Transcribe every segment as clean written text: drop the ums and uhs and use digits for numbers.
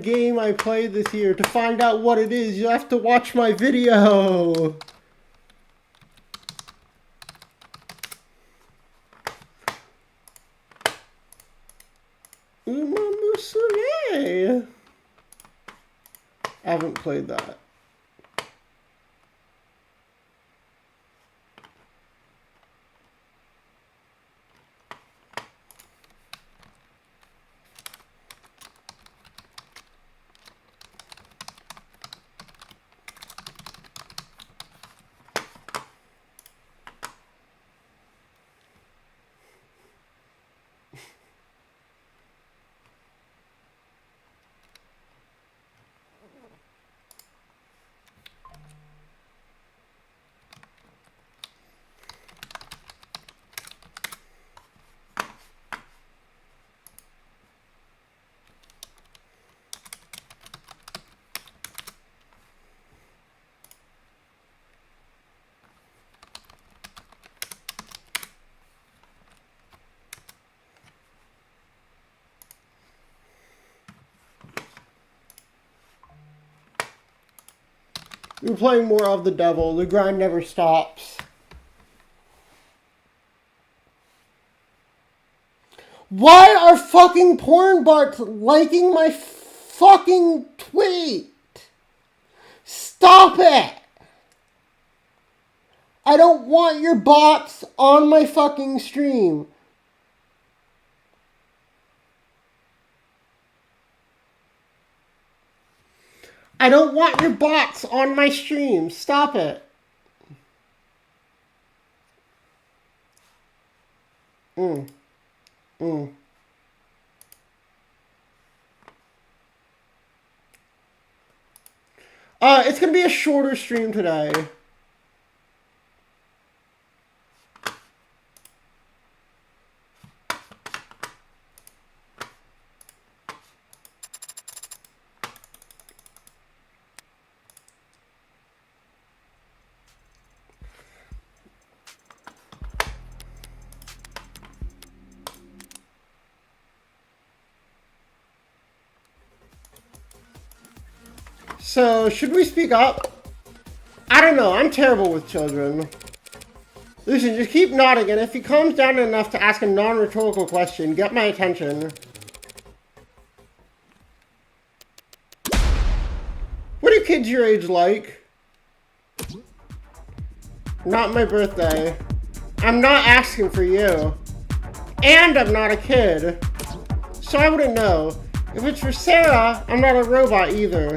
game I played this year. To find out what it is, you have to watch my video. Uma Musume. I haven't played that. We're playing more of the devil. The grind never stops. Why are fucking porn bots liking my fucking tweet? Stop it! I don't want your bots on my fucking stream. I don't want your bots on my stream. Stop it. It's gonna be a shorter stream today. So, should we speak up? I don't know, I'm terrible with children. Listen, just keep nodding, and if he calms down enough to ask a non-rhetorical question, get my attention. What do kids your age like? Not my birthday. I'm not asking for you. And I'm not a kid. So I wouldn't know. If it's for Sarah, I'm not a robot either.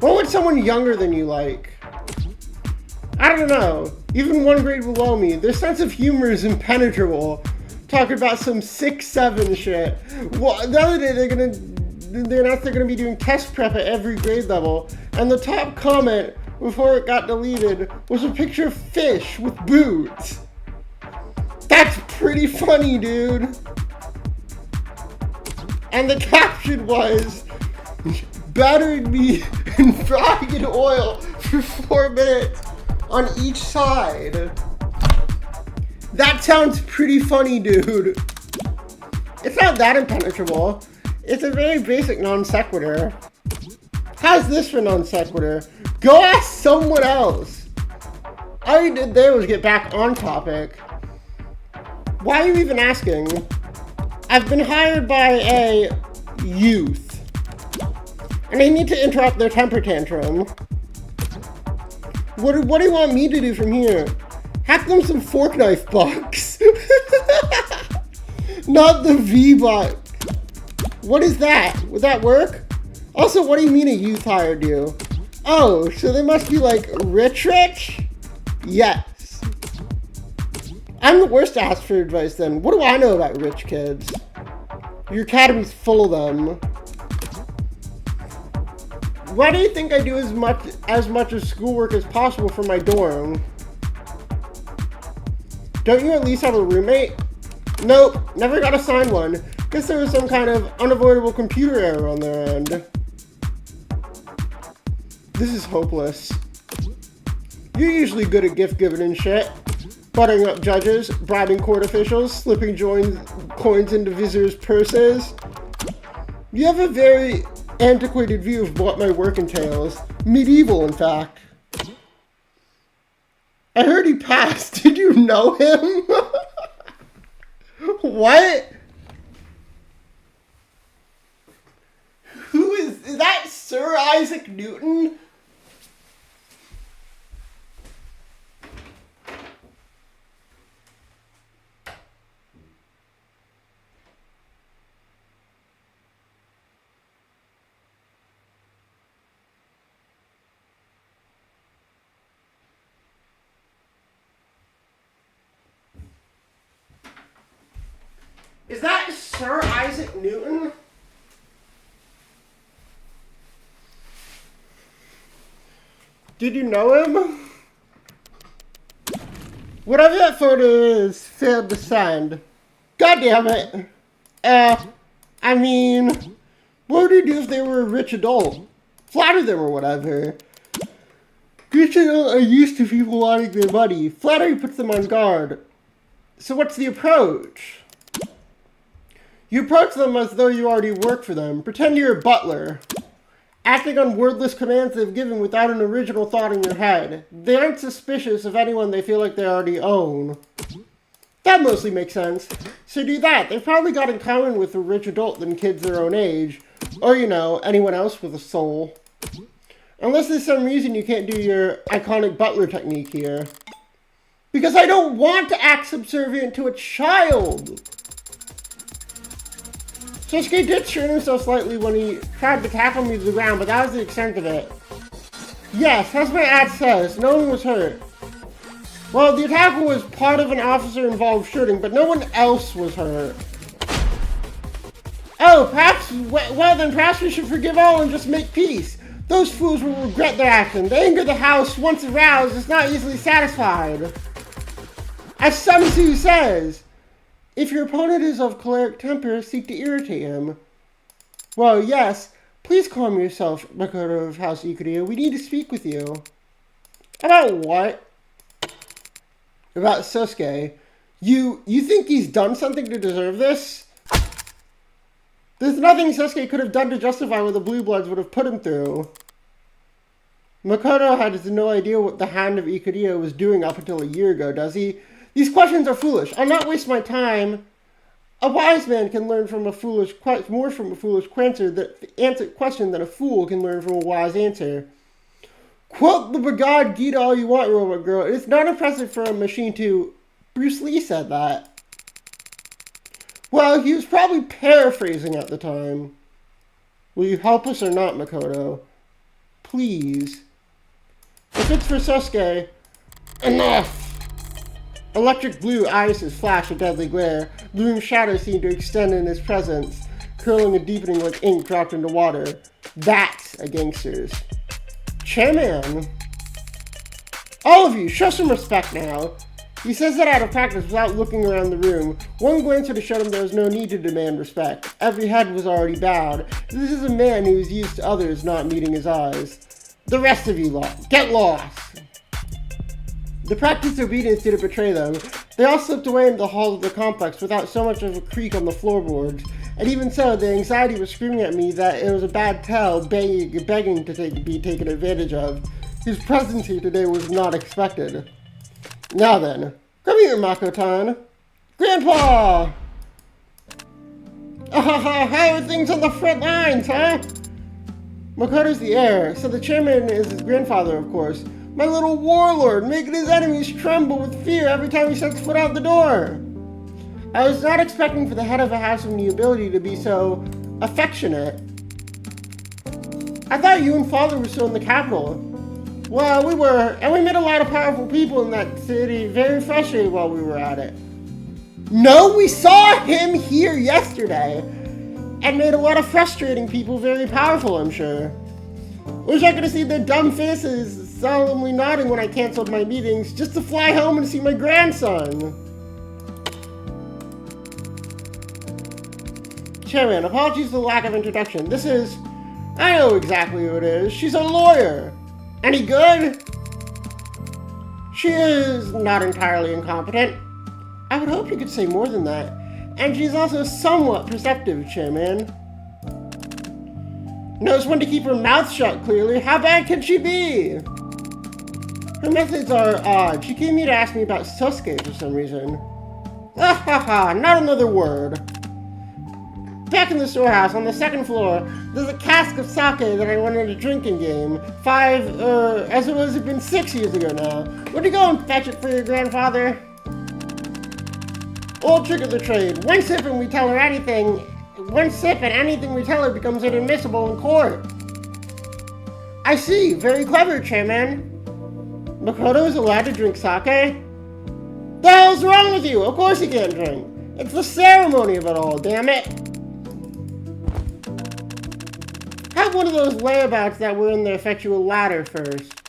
What would someone younger than you like? I don't know. Even one grade below me, their sense of humor is impenetrable. Talking about some 6-7 shit. Well, the other day they announced they're gonna be doing test prep at every grade level, and the top comment before it got deleted was a picture of fish with boots. That's pretty funny, dude. And the caption was, battering me in frying in oil for 4 minutes on each side. That sounds pretty funny, dude. It's not that impenetrable. It's a very basic non sequitur. How's this for non sequitur? Go ask someone else. All you did there was get back on topic. Why are you even asking? I've been hired by a youth, and I need to interrupt their temper tantrum. What do you want me to do from here? Hack them some fork knife bucks. Not the V-bot. What is that? Would that work? Also, what do you mean a youth hired you? Oh, so they must be like rich? Yes. I'm the worst to ask for advice then. What do I know about rich kids? Your academy's full of them. Why do you think I do as much of schoolwork as possible for my dorm? Don't you at least have a roommate? Nope, never got assigned one. Guess there was some kind of unavoidable computer error on their end. This is hopeless. You're usually good at gift giving and shit. Buttering up judges, bribing court officials, slipping coins into visitors' purses. You have a very antiquated view of what my work entails. Medieval, in fact. I heard he passed. Did you know him? What? Who is that Sir Isaac Newton? Is that Sir Isaac Newton? Did you know him? Whatever that photo is, failed to send. God damn it. I mean, what would you do if they were a rich adult? Flatter them or whatever. Rich adults are used to people wanting their money. Flattery puts them on guard. So what's the approach? You approach them as though you already work for them. Pretend you're a butler, acting on wordless commands they've given without an original thought in your head. They aren't suspicious of anyone they feel like they already own. That mostly makes sense. So do that. They've probably got in common with a rich adult than kids their own age. Or, you know, anyone else with a soul. Unless there's some reason you can't do your iconic butler technique here. Because I don't want to act subservient to a child! Sosuke did turn himself slightly when he tried to tackle me to the ground, but that was the extent of it. Yes, as my ad says, no one was hurt. Well, the attack was part of an officer-involved shooting, but no one else was hurt. Oh, perhaps, well then perhaps we should forgive all and just make peace. Those fools will regret their action. The anger of the house, once aroused, is not easily satisfied. As Sun Tzu says, if your opponent is of choleric temper, seek to irritate him. Well, yes. Please calm yourself, Makoto of House Ikuria. We need to speak with you. About what? About Sosuke. You think he's done something to deserve this? There's nothing Sosuke could have done to justify what the Blue Bloods would have put him through. Makoto has no idea what the Hand of Ikuria was doing up until a year ago, does he? These questions are foolish. I'll not waste my time. A wise man can learn from more from a foolish question than a fool can learn from a wise answer. Quote the Bhagavad Gita all you want, Robot Girl. It's not impressive for a machine to... Bruce Lee said that. Well, he was probably paraphrasing at the time. Will you help us or not, Makoto? Please. If it's for Sosuke, enough! Electric blue irises flash a deadly glare. Looming shadows seem to extend in his presence, curling and deepening like ink dropped into water. That's a gangster's. Chairman! All of you, show some respect now. He says that out of practice without looking around the room. One glance would have shown him there was no need to demand respect. Every head was already bowed. This is a man who is used to others not meeting his eyes. The rest of you get lost. The practiced obedience didn't betray them. They all slipped away into the halls of the complex without so much as a creak on the floorboards. And even so, the anxiety was screaming at me that it was a bad tale, begging to be taken advantage of. His presence here today was not expected. Now then, come here, Mako-tan. Grandpa! How are things on the front lines, huh? Makoto's the heir, so the chairman is his grandfather, of course. My little warlord, making his enemies tremble with fear every time he sets foot out the door. I was not expecting for the head of a house of nobility to be so affectionate. I thought you and father were still in the capital. Well, we were, and we met a lot of powerful people in that city, very frustrated while we were at it. No, we saw him here yesterday, and made a lot of frustrating people very powerful, I'm sure. Wish I could have seen their dumb faces solemnly nodding when I canceled my meetings just to fly home and see my grandson. Chairman, apologies for the lack of introduction. This is... I know exactly who it is. She's a lawyer. Any good? She is not entirely incompetent. I would hope you could say more than that. And she's also somewhat perceptive, Chairman. Knows when to keep her mouth shut, clearly. How bad can she be? Her methods are odd. She came here to ask me about Sasuke for some reason. Ah ha ha, not another word. Back in the storehouse on the second floor, there's a cask of sake that I wanted a drinking game. As it was, it's been 6 years ago now. Would you go and fetch it for your grandfather? Old trick of the trade. One sip and anything we tell her becomes inadmissible in court. I see. Very clever, Chairman. Makoto is allowed to drink sake? The hell's wrong with you? Of course he can't drink. It's the ceremony of it all, damn it. Have one of those layabouts that were in the effectual ladder first.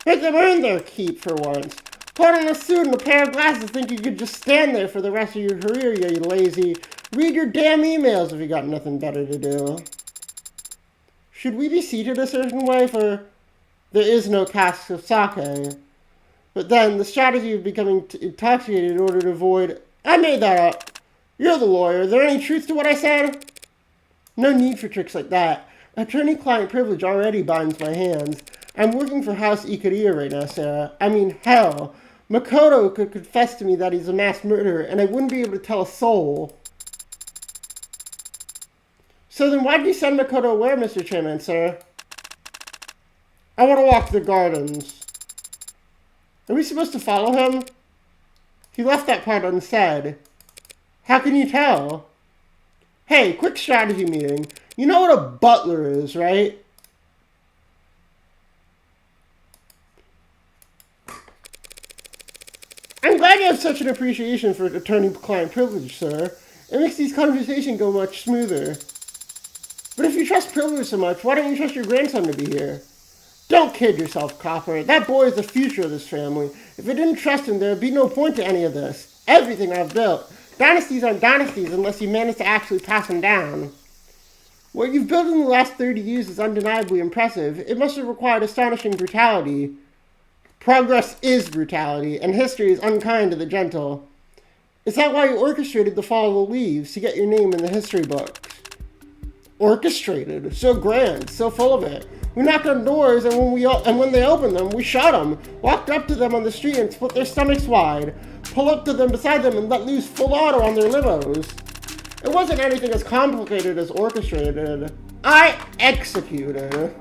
Make them earn their keep for once. Put on a suit and a pair of glasses, think you could just stand there for the rest of your career, you lazy. Read your damn emails if you got nothing better to do. Should we be seated a certain way, for there is no cask of sake? But then, the strategy of becoming intoxicated in order to avoid... I made that up. You're the lawyer. Is there any truth to what I said? No need for tricks like that. Attorney-client privilege already binds my hands. I'm working for House Ikaria right now, Sarah. I mean, hell. Makoto could confess to me that he's a mass murderer, and I wouldn't be able to tell a soul. So then why did you send Makoto away, Mr. Chairman, sir? I want to walk the gardens. Are we supposed to follow him? He left that part unsaid. How can you tell? Hey, quick strategy meeting. You know what a butler is, right? I'm glad you have such an appreciation for attorney-client privilege, sir. It makes these conversations go much smoother. But if you trust privilege so much, why don't you trust your grandson to be here? Don't kid yourself, Copper. That boy is the future of this family. If I didn't trust him, there would be no point to any of this. Everything I've built. Dynasties aren't dynasties unless you manage to actually pass them down. What you've built in the last 30 years is undeniably impressive. It must have required astonishing brutality. Progress is brutality, and history is unkind to the gentle. Is that why you orchestrated the fall of the leaves, to get your name in the history books? Orchestrated? So grand, so full of it. We knocked on doors, and when they opened them, we shot them, walked up to them on the street and split their stomachs wide, pulled up to them beside them and let loose full auto on their limos. It wasn't anything as complicated as orchestrated. I executed.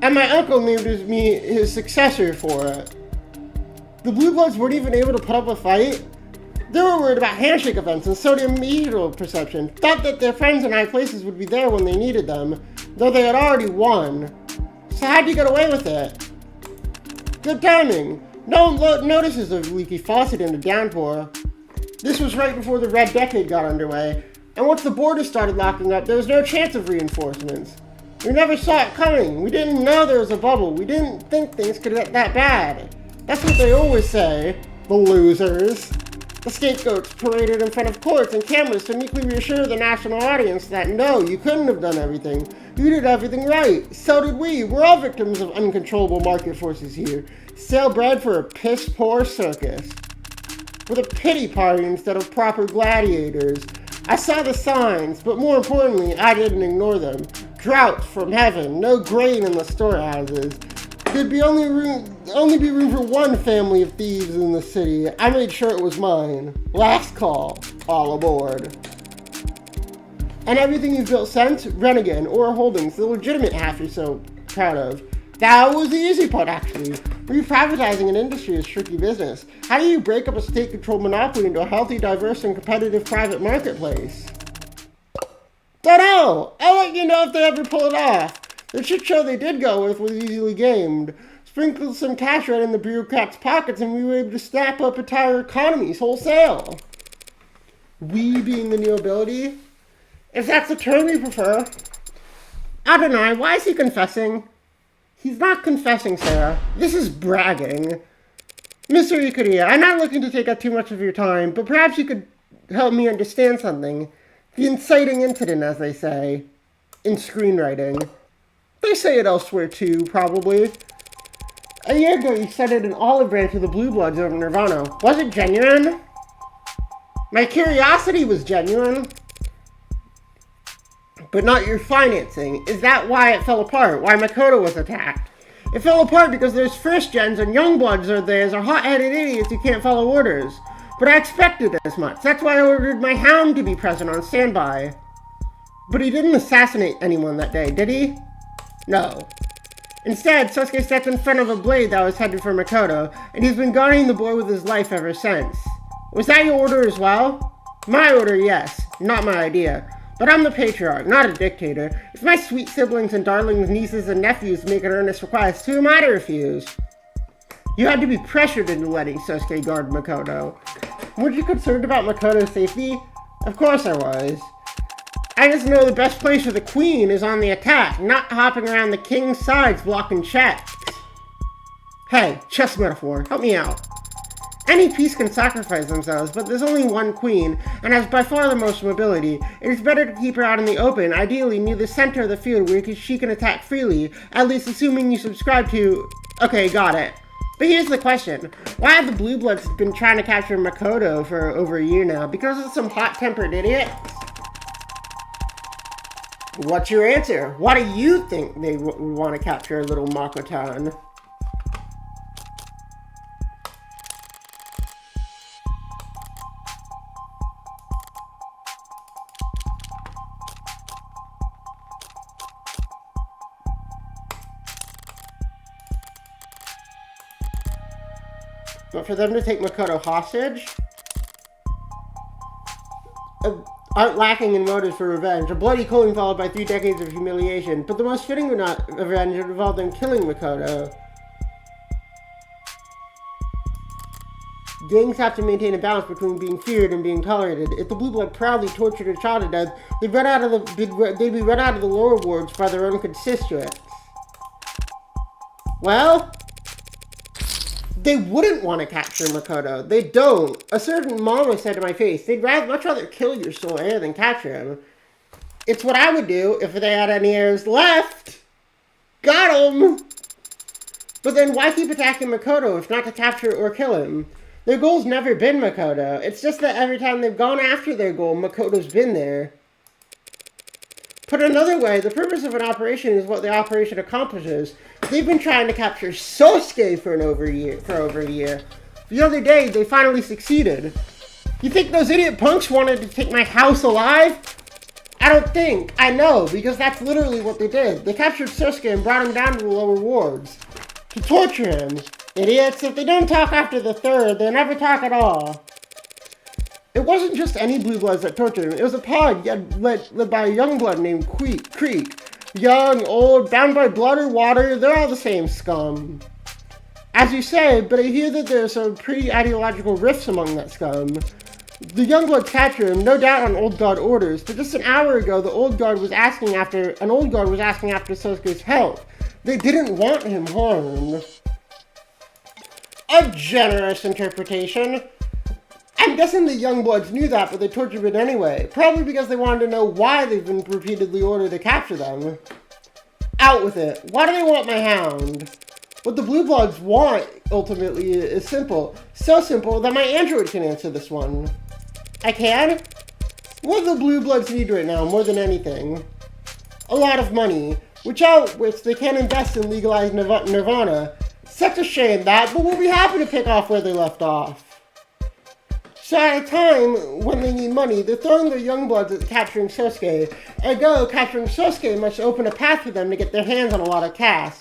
And my uncle named me his successor for it. The Blue Bloods weren't even able to put up a fight. They were worried about handshake events and social perception, thought that their friends in high places would be there when they needed them, though they had already won. So how'd you get away with it? Good timing. No one notices a leaky faucet in a downpour. This was right before the Red Decade got underway, and once the borders started locking up, there was no chance of reinforcements. We never saw it coming. We didn't know there was a bubble. We didn't think things could get that bad. That's what they always say. The losers. The scapegoats paraded in front of courts and cameras to meekly reassure the national audience that no, you couldn't have done everything. You did everything right. So did we. We're all victims of uncontrollable market forces here. Sale bread for a piss-poor circus. With a pity party instead of proper gladiators. I saw the signs, but more importantly, I didn't ignore them. Drought from heaven, no grain in the storehouses. There'd be only be room for one family of thieves in the city. I made sure it was mine. Last call, all aboard. And everything you've built since, Renegade or Holdings, the legitimate half you're so proud of. That was the easy part, actually. Reprivatizing an industry is tricky business. How do you break up a state-controlled monopoly into a healthy, diverse, and competitive private marketplace? Don't know. I'll let you know if they ever pull it off. The shit show they did go with was easily gamed. Sprinkled some cash right in the bureaucrats' pockets and we were able to snap up entire economies wholesale. We being the nobility? If that's the term you prefer. Adonai, why is he confessing? He's not confessing, Sarah. This is bragging. Mr. Ikaria, I'm not looking to take up too much of your time, but perhaps you could help me understand something. The inciting incident, as they say, in screenwriting. They say it elsewhere too, probably. A year ago, you studied an olive branch of the Blue Bloods over Nirvana. Was it genuine? My curiosity was genuine. But not your financing. Is that why it fell apart? Why Makoto was attacked? It fell apart because those first gens and young bloods are hot-headed idiots who can't follow orders. But I expected as much. That's why I ordered my hound to be present on standby. But he didn't assassinate anyone that day, did he? No. Instead, Sasuke stepped in front of a blade that was headed for Makoto, and he's been guarding the boy with his life ever since. Was that your order as well? My order, yes. Not my idea. But I'm the patriarch, not a dictator. If my sweet siblings and darlings, nieces and nephews make an earnest request, who am I to refuse? You had to be pressured into letting Sasuke guard Makoto. Weren't you concerned about Makoto's safety? Of course I was. I just know the best place for the queen is on the attack, not hopping around the king's sides blocking checks. Hey, chess metaphor, help me out. Any piece can sacrifice themselves, but there's only one queen, and has by far the most mobility. It is better to keep her out in the open, ideally near the center of the field where she can attack freely, at least assuming you subscribe to... Okay, got it. But here's the question. Why have the Blue Bloods been trying to capture Makoto for over a year now? Because of some hot-tempered idiots? What's your answer? Why do you think they want to capture little Makoto? But for them to take Makoto hostage? Aren't lacking in motives for revenge. A bloody killing followed by 3 decades of humiliation. But the most fitting revenge would involve them killing Makoto. Gangs have to maintain a balance between being feared and being tolerated. If the Blue Blood proudly tortured a child to death, they'd be run out of the lower wards by their own constituents. Well, they wouldn't want to capture Makoto. They don't. A certain mama said to my face, they'd much rather kill your soul heir than capture him. It's what I would do if they had any heirs left. Got him! But then why keep attacking Makoto if not to capture or kill him? Their goal's never been Makoto. It's just that every time they've gone after their goal, Makoto's been there. Put another way, the purpose of an operation is what the operation accomplishes. They've been trying to capture Sasuke for over a year. The other day, they finally succeeded. You think those idiot punks wanted to take my house alive? I don't think. I know, because that's literally what they did. They captured Sasuke and brought him down to the lower wards. To torture him. Idiots, if they don't talk after the third, they'll never talk at all. It wasn't just any Blue Bloods that tortured him. It was a pod led by a young blood named Creek. Young, old, bound by blood or water, they're all the same scum. As you say, but I hear that there's some pretty ideological rifts among that scum. The young blood captured him, no doubt on Old Guard orders, but just an hour ago, an Old Guard was asking after Sasuke's health. They didn't want him harmed. A generous interpretation. I'm guessing the young bloods knew that, but they tortured him anyway. Probably because they wanted to know why they've been repeatedly ordered to capture them. Out with it. Why do they want my hound? What the Blue Bloods want, ultimately, is simple. So simple that my android can answer this one. I can? What do the Blue Bloods need right now, more than anything? A lot of money, which they can invest in legalized Nirvana. Such a shame that, but we'll be happy to pick off where they left off. So at a time when they need money, they're throwing their young bloods at capturing Sasuke. Ergo, capturing Sasuke must open a path for them to get their hands on a lot of cash.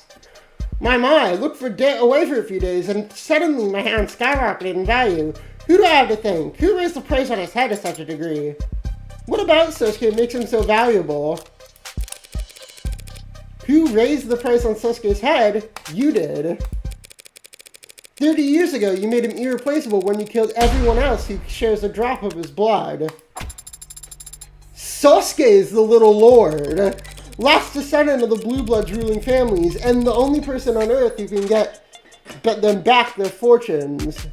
My, look away for a few days, and suddenly my hand skyrocketed in value. Who do I have to thank? Who raised the price on his head to such a degree? What about Sasuke makes him so valuable? Who raised the price on Sasuke's head? You did. 30 years ago, you made him irreplaceable when you killed everyone else who shares a drop of his blood. Sasuke is the little lord, last descendant of the Blue Bloods' ruling families, and the only person on Earth who can get them back their fortunes.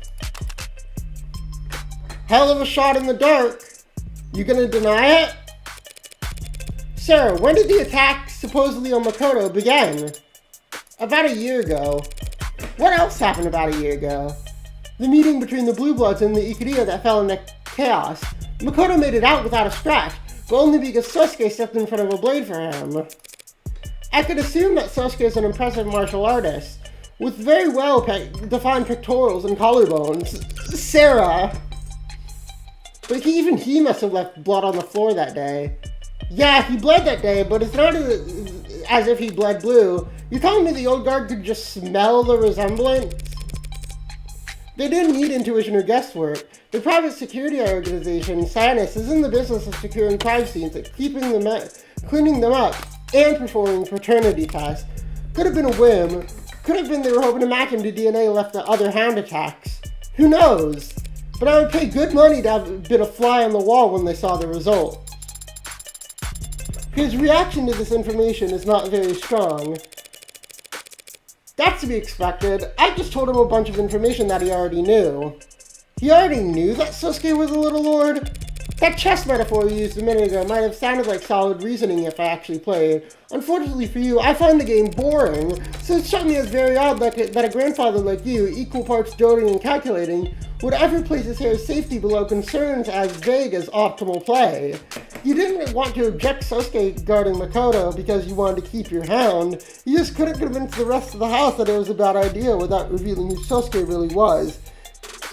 Hell of a shot in the dark. You gonna deny it? Sir, when did the attack supposedly on Makoto begin? About a year ago. What else happened about a year ago? The meeting between the Blue Bloods and the Ikaria that fell into chaos. Makoto made it out without a scratch, but only because Sasuke stepped in front of a blade for him. I could assume that Sasuke is an impressive martial artist, with very well defined pectorals and collarbones. Sarah! But even he must have left blood on the floor that day. Yeah, he bled that day, but it's not as if he bled blue. You telling me the old guard could just smell the resemblance? They didn't need intuition or guesswork. The private security organization, Sinus, is in the business of securing crime scenes, cleaning them up, and performing paternity tests. Could have been a whim. Could have been they were hoping to match him to DNA left at other hound attacks. Who knows? But I would pay good money to have been a fly on the wall when they saw the result. His reaction to this information is not very strong. That's to be expected. I just told him a bunch of information that he already knew. He already knew that Sasuke was a little lord? That chess metaphor you used a minute ago might have sounded like solid reasoning if I actually played. Unfortunately for you, I find the game boring, so it struck me as very odd that a grandfather like you, equal parts doting and calculating, would ever place his heir's safety below concerns as vague as optimal play. You didn't want to object Sasuke guarding Makoto because you wanted to keep your hound. You just couldn't convince the rest of the house that it was a bad idea without revealing who Sasuke really was.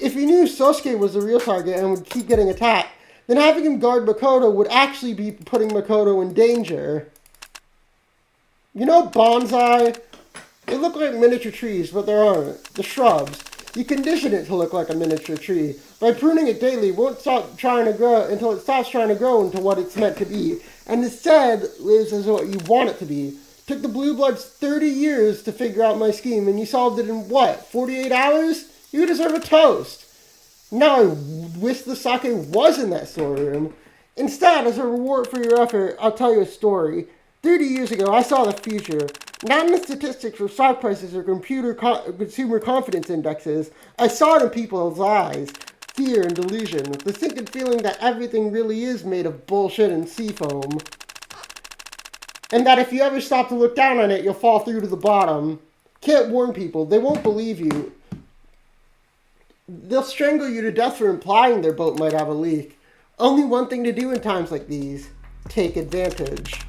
If you knew Sasuke was the real target and would keep getting attacked, then having him guard Makoto would actually be putting Makoto in danger. You know bonsai? They look like miniature trees, but they aren't. The shrubs. You condition it to look like a miniature tree. By pruning it daily, it won't stop trying to grow until it stops trying to grow into what it's meant to be, and instead lives as what you want it to be. Took the Blue Bloods 30 years to figure out my scheme, and you solved it in what, 48 hours? You deserve a toast. Now I wish the sake was in that storeroom. Instead, as a reward for your effort, I'll tell you a story. 30 years ago, I saw the future. Not in the statistics or stock prices or consumer confidence indexes. I saw it in people's eyes. Fear and delusion. The sinking feeling that everything really is made of bullshit and seafoam. And that if you ever stop to look down on it, you'll fall through to the bottom. Can't warn people. They won't believe you. They'll strangle you to death for implying their boat might have a leak. Only one thing to do in times like these. Take advantage.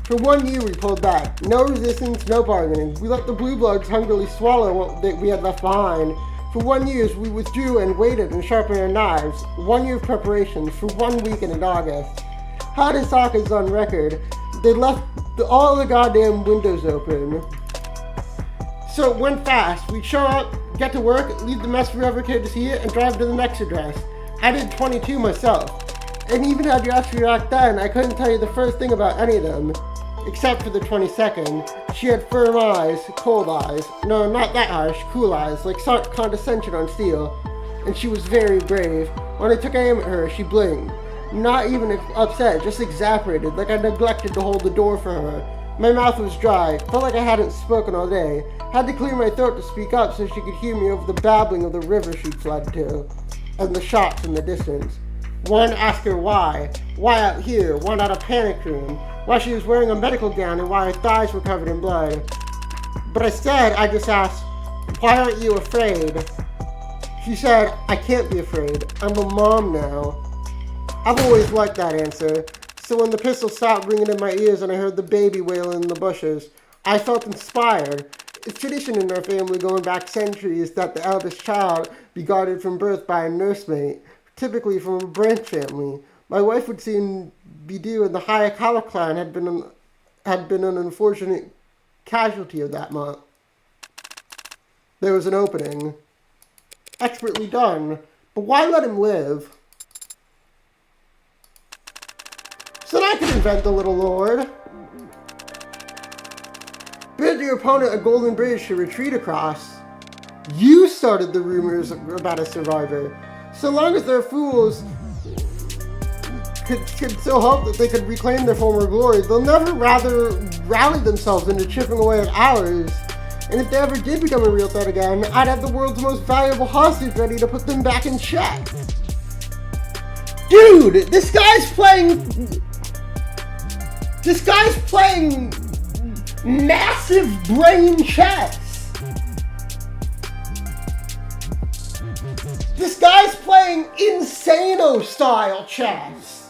For 1 year we pulled back. No resistance, no bargaining. We let the Blue Bloods hungrily swallow what we had left behind. For 1 year we withdrew and waited and sharpened our knives. 1 year of preparations for 1 weekend in August. Hadasake's on record. They left all the goddamn windows open. So it went fast. We'd show up, get to work, leave the mess for whoever cared to see it, and drive to the next address. I did 22 myself. And even had you asked me back then, I couldn't tell you the first thing about any of them. Except for the 22nd. She had firm eyes, cold eyes. No, not that harsh, cool eyes, like condescension on steel. And she was very brave. When I took aim at her, she blinked. Not even upset, just exasperated, like I neglected to hold the door for her. My mouth was dry, felt like I hadn't spoken all day. Had to clear my throat to speak up so she could hear me over the babbling of the river she'd fled to, and the shots in the distance. One asked her why out here, one out of panic room, why she was wearing a medical gown and why her thighs were covered in blood. But instead, I just asked, why aren't you afraid? She said, I can't be afraid, I'm a mom now. I've always liked that answer. So when the pistol stopped ringing in my ears and I heard the baby wailing in the bushes, I felt inspired. It's tradition in our family going back centuries that the eldest child be guarded from birth by a nursemaid, typically from a branch family. My wife would soon be due, and the Hayakawa clan had been an unfortunate casualty of that month. There was an opening. Expertly done, but why let him live? So that I could invent the little lord. Build your opponent a golden bridge to retreat across. You started the rumors about a survivor. So long as their fools could still hope that they could reclaim their former glory, they'll never rather rally themselves into chipping away at ours. And if they ever did become a real threat again, I'd have the world's most valuable hostage ready to put them back in check. Dude, this guy's playing massive brain chess. playing Insano style chess.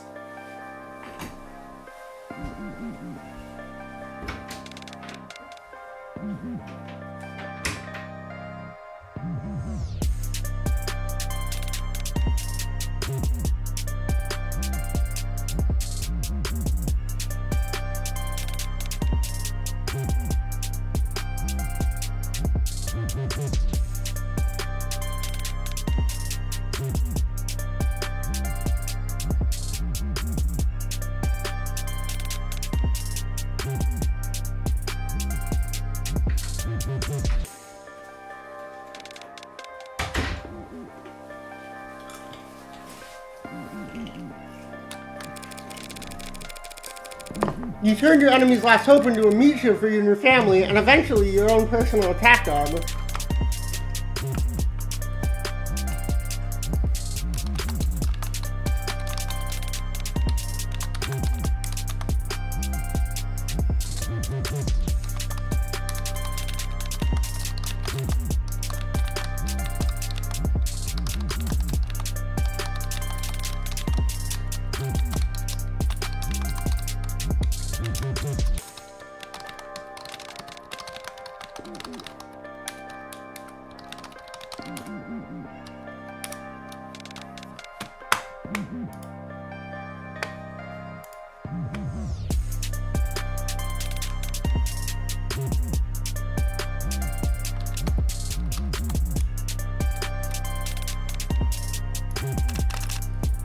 You turned your enemy's last hope into a meat shield for you and your family, and eventually your own personal attack dog.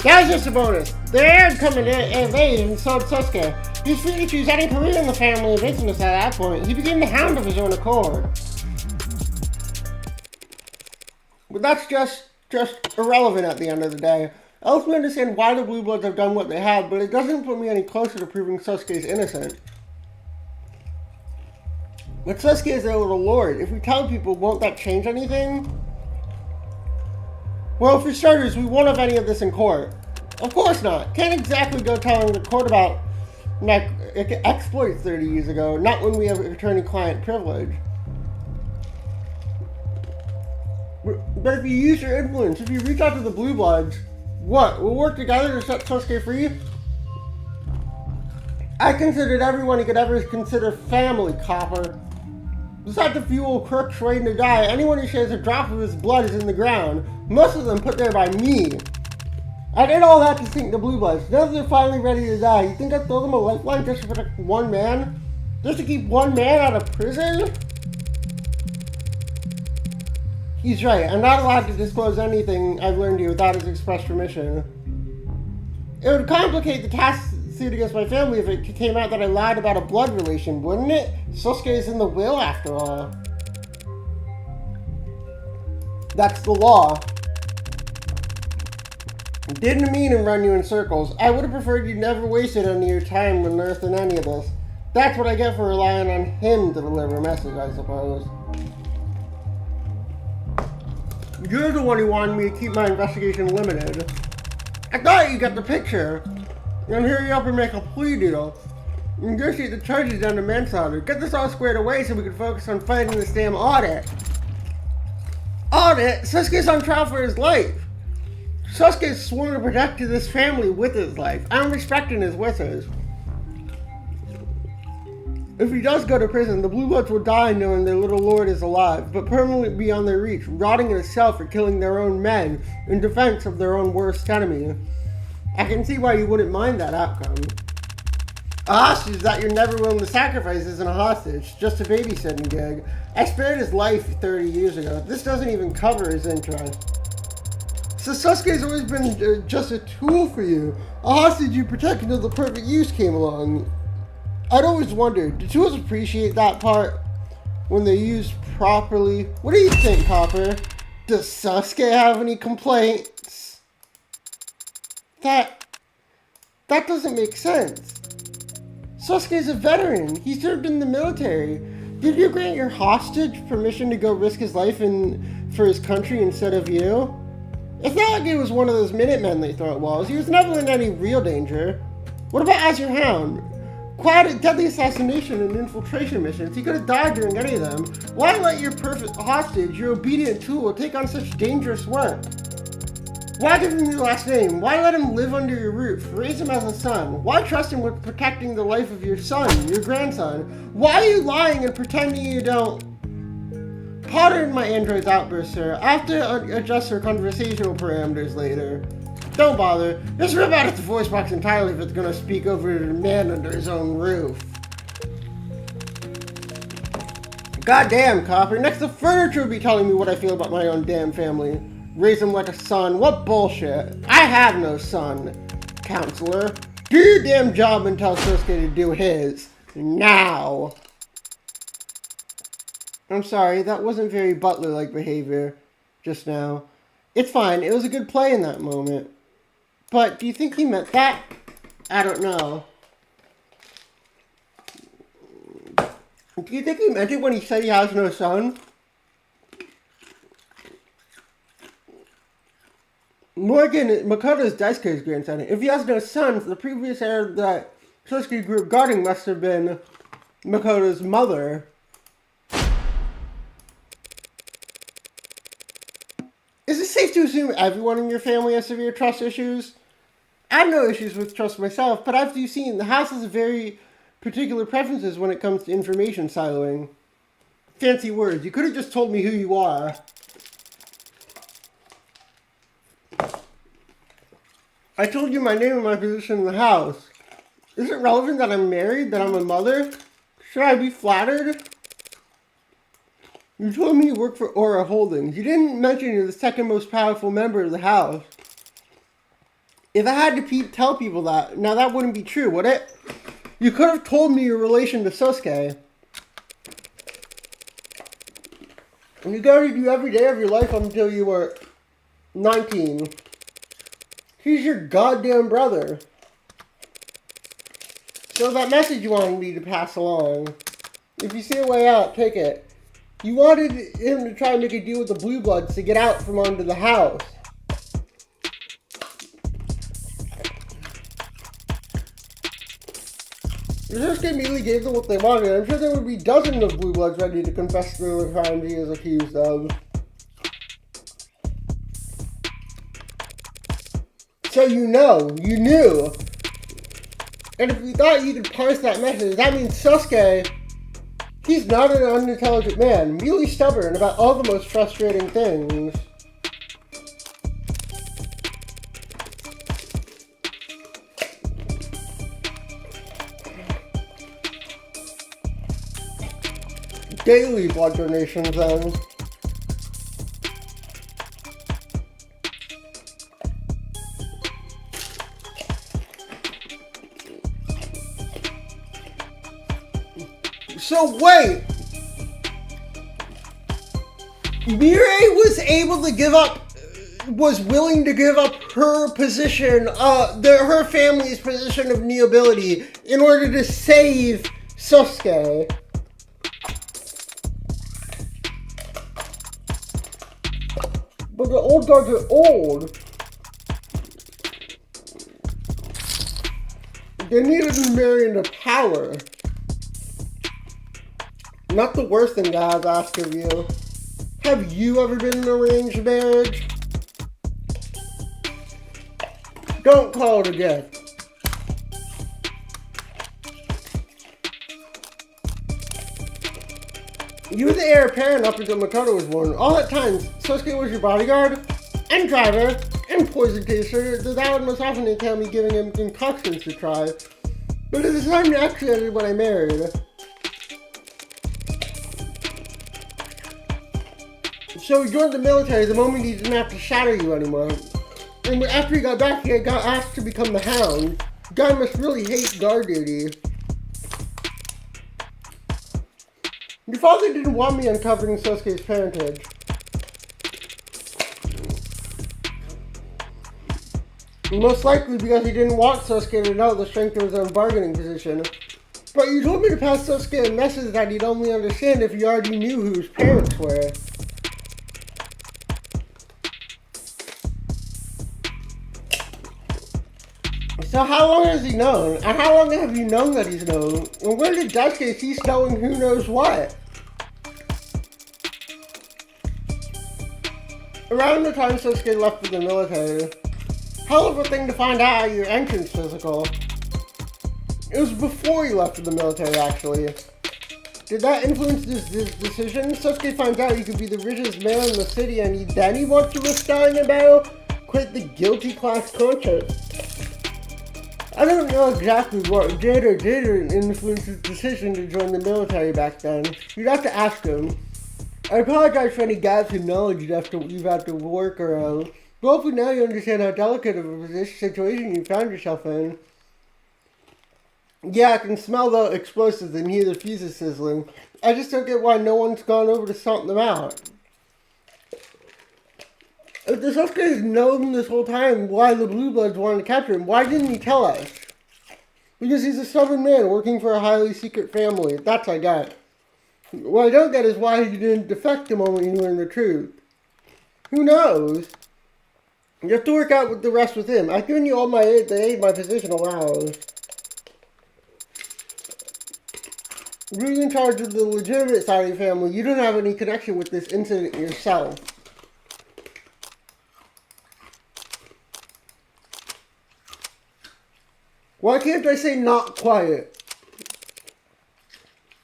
That was just a bonus. The heir had come to invade and sold Sasuke. He was free to choose any career in the family or business at that point. He became the Hound of his own accord. But that's just irrelevant at the end of the day. I also understand why the Blue Bloods have done what they have, but it doesn't put me any closer to proving Sasuke's innocent. But Sasuke is their little lord. If we tell people, won't that change anything? Well, for starters, we won't have any of this in court. Of course not. Can't exactly go telling the court about exploits 30 years ago, not when we have attorney-client privilege. But if you use your influence, if you reach out to the Blue Bloods, what? We'll work together to set Sasuke free? I considered everyone he could ever consider family, Copper. Besides the few old crooks waiting to die, anyone who shares a drop of his blood is in the ground. Most of them put there by me. I did all that to sink the Blue Bloods. Now that they're finally ready to die, you think I'd throw them a lifeline just to protect one man? Just to keep one man out of prison? He's right. I'm not allowed to disclose anything I've learned here without his express permission. It would complicate the task suit against my family if it came out that I lied about a blood relation, wouldn't it? Sasuke is in the will after all. That's the law. Didn't mean to run you in circles. I would have preferred you never wasted any of your time unearthing any of this. That's what I get for relying on him to deliver a message, I suppose. You're the one who wanted me to keep my investigation limited. I thought you got the picture. And hurry up and make a plea deal. Negotiate the charges down to manslaughter. Get this all squared away so we can focus on fighting this damn audit. Audit? Sasuke's on trial for his life. Sasuke's sworn to protect this family with his life. I'm respecting his wishes. If he does go to prison, the Blue Bloods will die knowing their little lord is alive, but permanently beyond their reach, rotting in a cell for killing their own men in defense of their own worst enemy. I can see why you wouldn't mind that outcome. A hostage that you're never willing to sacrifice isn't a hostage, just a babysitting gig. I spared his life 30 years ago. This doesn't even cover his interest. So Sasuke's always been just a tool for you. A hostage you protect until the perfect use came along. I'd always wondered, do tools appreciate that part when they're used properly? What do you think, Copper? Does Sasuke have any complaints? That doesn't make sense. Sasuke's a veteran. He served in the military. Did you grant your hostage permission to go risk his life for his country instead of you? It's not like he was one of those Minutemen they throw at walls. He was never in any real danger. What about Azure Hound? Quite deadly assassination and infiltration missions. He could have died during any of them. Why let your perfect hostage, your obedient tool, take on such dangerous work? Why give him your last name? Why let him live under your roof? Raise him as a son? Why trust him with protecting the life of your son, your grandson? Why are you lying and pretending you don't? Pardon my android's outburst, sir. I have to adjust our conversational parameters later. Don't bother. Just rip out the voice box entirely if it's gonna speak over to a man under his own roof. Goddamn, Copper. Next, the furniture will be telling me what I feel about my own damn family. Raise him like a son. What bullshit. I have no son, counselor. Do your damn job and tell Sosuke to do his. Now. I'm sorry, that wasn't very butler-like behavior just now. It's fine. It was a good play in that moment. But do you think he meant that? I don't know. Do you think he meant it when he said he has no son? Morgan, Makoto's Daisuke's grandson. If he has no sons, the previous heir that Sosuke grew up guarding must have been Makoto's mother. Is it safe to assume everyone in your family has severe trust issues? I have no issues with trust myself, but as you've seen, the house has very particular preferences when it comes to information siloing. Fancy words. You could have just told me who you are. I told you my name and my position in the house. Is it relevant that I'm married, that I'm a mother? Should I be flattered? You told me you work for Aura Holdings. You didn't mention you're the second most powerful member of the house. If I had to tell people that, now that wouldn't be true, would it? You could have told me your relation to Sosuke. And you guarded you every day of your life until you were 19. He's your goddamn brother. So that message you wanted me to pass along. If you see a way out, take it. You wanted him to try and make a deal with the Blue Bloods to get out from under the house. Sosuke immediately gave them what they wanted. I'm sure there would be dozens of Blue Bloods ready to confess to the crimes he is accused of. So you knew. And if you thought you could parse that message, that means Sosuke, he's not an unintelligent man, merely stubborn about all the most frustrating things. Daily blood donations, then. So wait! Mirai was willing to give up her position, her family's position of nobility in order to save Sosuke. But the old guards are old. They needed to marry into power. Not the worst thing to have asked of you. Have you ever been in an arranged marriage? Don't call it a gift. You were the heir apparent up until Makoto was born. All that time, Sosuke was your bodyguard, and driver, and poison taster. The dad would most often account me giving him concoctions to try. But at the time actually ended when I married. So he joined the military the moment he didn't have to shadow you anymore. And after he got back, he got asked to become the Hound. Guy must really hate guard duty. Your father didn't want me uncovering Sosuke's parentage. Most likely because he didn't want Sosuke to know the strength of his own bargaining position. But you told me to pass Sosuke a message that he'd only understand if he already knew who his parents were. So how long has he known? And how long have you known that he's known? And where did Daisuke cease knowing who knows what? Around the time Sasuke left for the military, hell of a thing to find out your entrance physical. It was before he left for the military, actually. Did that influence his decision? Sasuke finds out he could be the richest man in the city, and then he wants to risk dying in battle? Quite the guilty class conscience. I don't know exactly what did or didn't influence his decision to join the military back then. You'd have to ask him. I apologize for any gaps in knowledge you've had to work around. But hopefully now you understand how delicate of a situation you found yourself in. Yeah, I can smell the explosives and hear the fuses sizzling. I just don't get why no one's gone over to sort them out. If the Sasuke has known this whole time why the Blue Bloods wanted to capture him, why didn't he tell us? Because he's a stubborn man working for a highly secret family. That's I get. What I don't get is why he didn't defect the moment he learned the truth. Who knows? You have to work out with the rest with him. I've given you all the aid my position allows. You're in charge of the legitimate side of your family. You don't have any connection with this incident yourself. Why can't I say not quiet?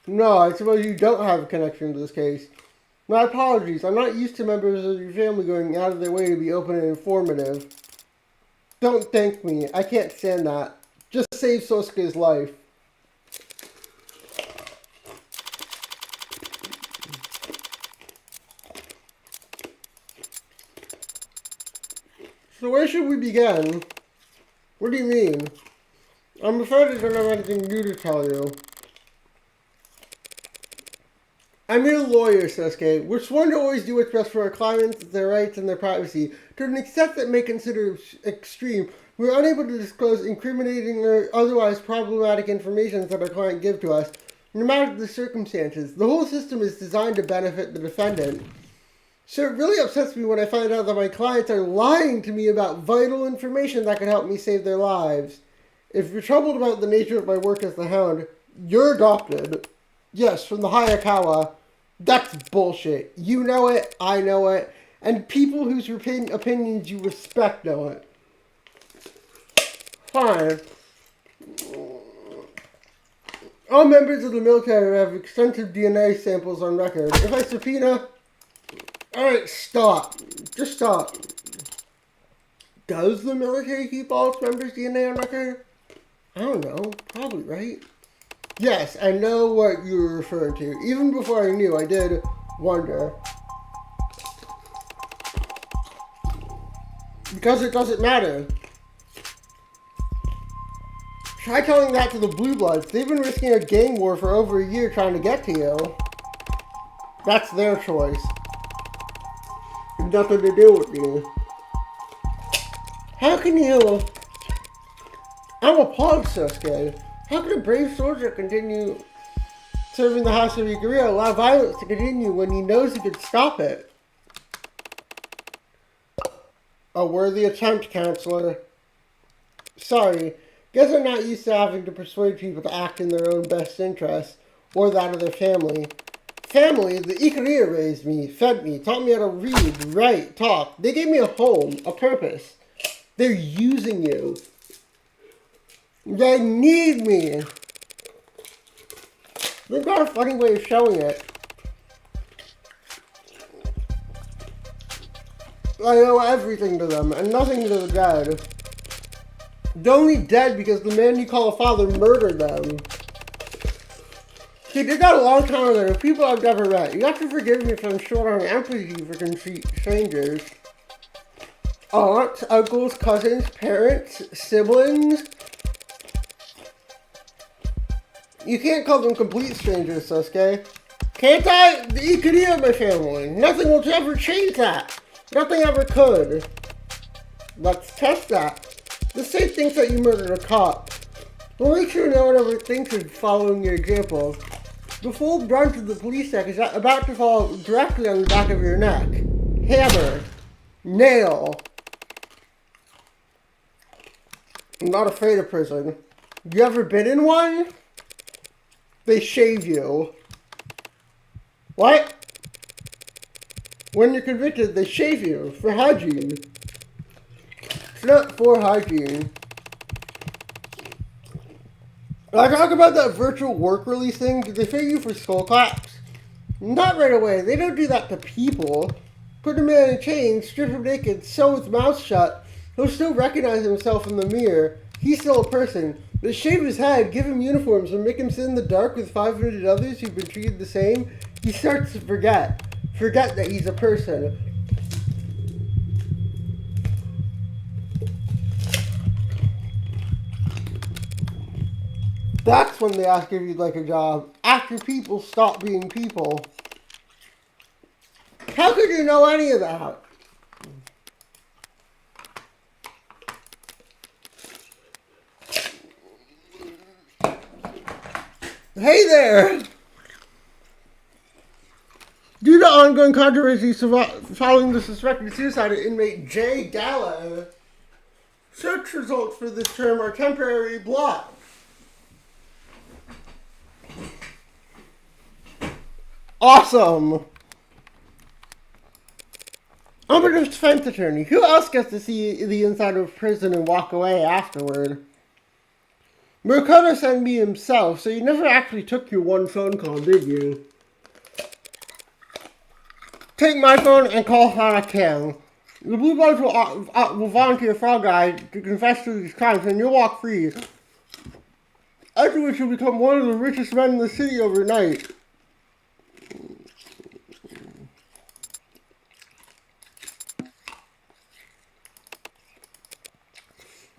No, I suppose you don't have a connection to this case. My apologies. I'm not used to members of your family going out of their way to be open and informative. Don't thank me. I can't stand that. Just save Sasuke's life. So where should we begin? What do you mean? I'm afraid I don't have anything new to tell you. I'm your lawyer, Sasuke. We're sworn to always do what's best for our clients, their rights, and their privacy. To an extent that may consider extreme, we're unable to disclose incriminating or otherwise problematic information that our client give to us, no matter the circumstances. The whole system is designed to benefit the defendant. So it really upsets me when I find out that my clients are lying to me about vital information that could help me save their lives. If you're troubled about the nature of my work as the Hound, you're adopted. Yes, from the Hayakawa. That's bullshit. You know it, I know it, and people whose opinions you respect know it. Fine. All members of the military have extensive DNA samples on record. If I subpoena... Alright, stop. Just stop. Does the military keep all its members' DNA on record? I don't know. Probably, right? Yes, I know what you're referring to. Even before I knew, I did wonder. Because it doesn't matter. Try telling that to the Blue Bloods. They've been risking a gang war for over a year trying to get to you. That's their choice. It's nothing to do with you. How can you... I'm appalled, Sasuke. How can a brave soldier continue serving the House of Ikaria, allow violence to continue when he knows he could stop it? A worthy attempt, counselor. Sorry, guess I'm not used to having to persuade people to act in their own best interest, or that of their family. Family, the Ikaria raised me, fed me, taught me how to read, write, talk. They gave me a home, a purpose. They're using you. They need me. They've got a funny way of showing it. I owe everything to them, and nothing to the dead. They're only dead because the man you call a father murdered them. He did that a long time ago with people I've never met. You have to forgive me if I'm short on empathy for strangers. Aunts, uncles, cousins, parents, siblings... You can't call them complete strangers, Sasuke. Can't I? The Ikaria of my family. Nothing will ever change that. Nothing ever could. Let's test that. The state thinks that you murdered a cop. We'll make sure no one ever thinks of following your example. The full brunt of the police check is about to fall directly on the back of your neck. Hammer. Nail. I'm not afraid of prison. You ever been in one? They shave you. What? When you're convicted, they shave you for hygiene. It's not for hygiene. I talk about that virtual work release thing. Did they pay you for skull claps? Not right away. They don't do that to people. Put him in a chain, strip him naked, sew his mouth shut. He'll still recognize himself in the mirror. He's still a person. But shave his head, give him uniforms, and make him sit in the dark with 500 others who've been treated the same. He starts to forget. Forget that he's a person. That's when they ask if you'd like a job. After people stop being people. How could you know any of that? Hey there! Due to ongoing controversy following the suspected suicide of inmate Jay Gala, search results for this term are temporarily blocked. Awesome! I'm a defense attorney. Who else gets to see the inside of prison and walk away afterward? Mercado sent me himself, so you never actually took your one phone call, did you? Take my phone and call Chara Kaede. The Blue Bloods will volunteer Frog Guy to confess to these crimes, and you'll walk free. After which you'll become one of the richest men in the city overnight.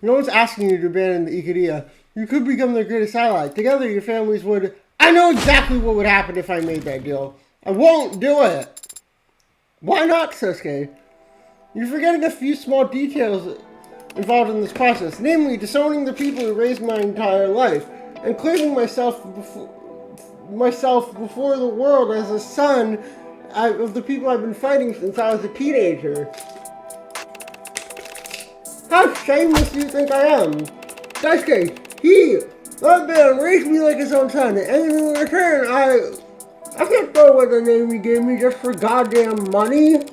No one's asking you to abandon the Ikaria. You could become their greatest ally. Together, your families would... I know exactly what would happen if I made that deal. I won't do it. Why not, Sosuke? You're forgetting a few small details involved in this process. Namely, disowning the people who raised my entire life. And claiming myself before the world as a son of the people I've been fighting since I was a teenager. How shameless do you think I am? Daisuke, that man raised me like his own son, and in return, I can't throw away the name he gave me just for goddamn money.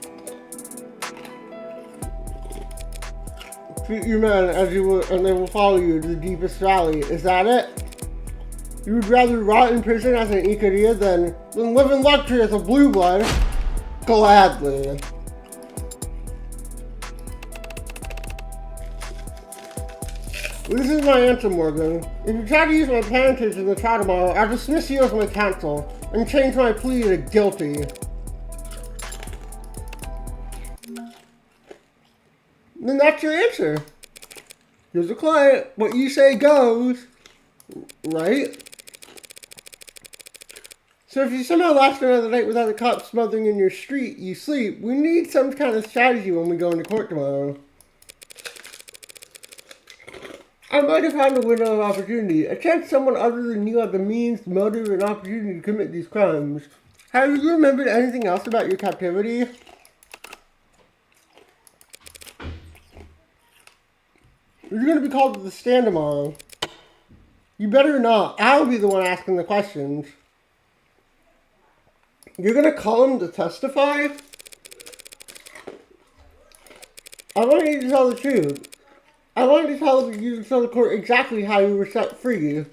Treat your men as you will, and they will follow you to the deepest valley. Is that it? You would rather rot in prison as an Ikaria than live in luxury as a blue blood? Gladly. This is my answer, Morgan. If you try to use my parentage in the trial tomorrow, I'll dismiss you as my counsel and change my plea to guilty. Then that's your answer. Here's a client. What you say goes. Right? So if you somehow last another night without the cops smothering in your street, you sleep. We need some kind of strategy when we go into court tomorrow. I might have found a window of opportunity. A chance someone other than you had the means, motive, and opportunity to commit these crimes. Have you remembered anything else about your captivity? You're going to be called to the stand tomorrow. You better not. I'll be the one asking the questions. You're going to call him to testify? I want you to tell the truth. I wanted to tell the court exactly how you were set free.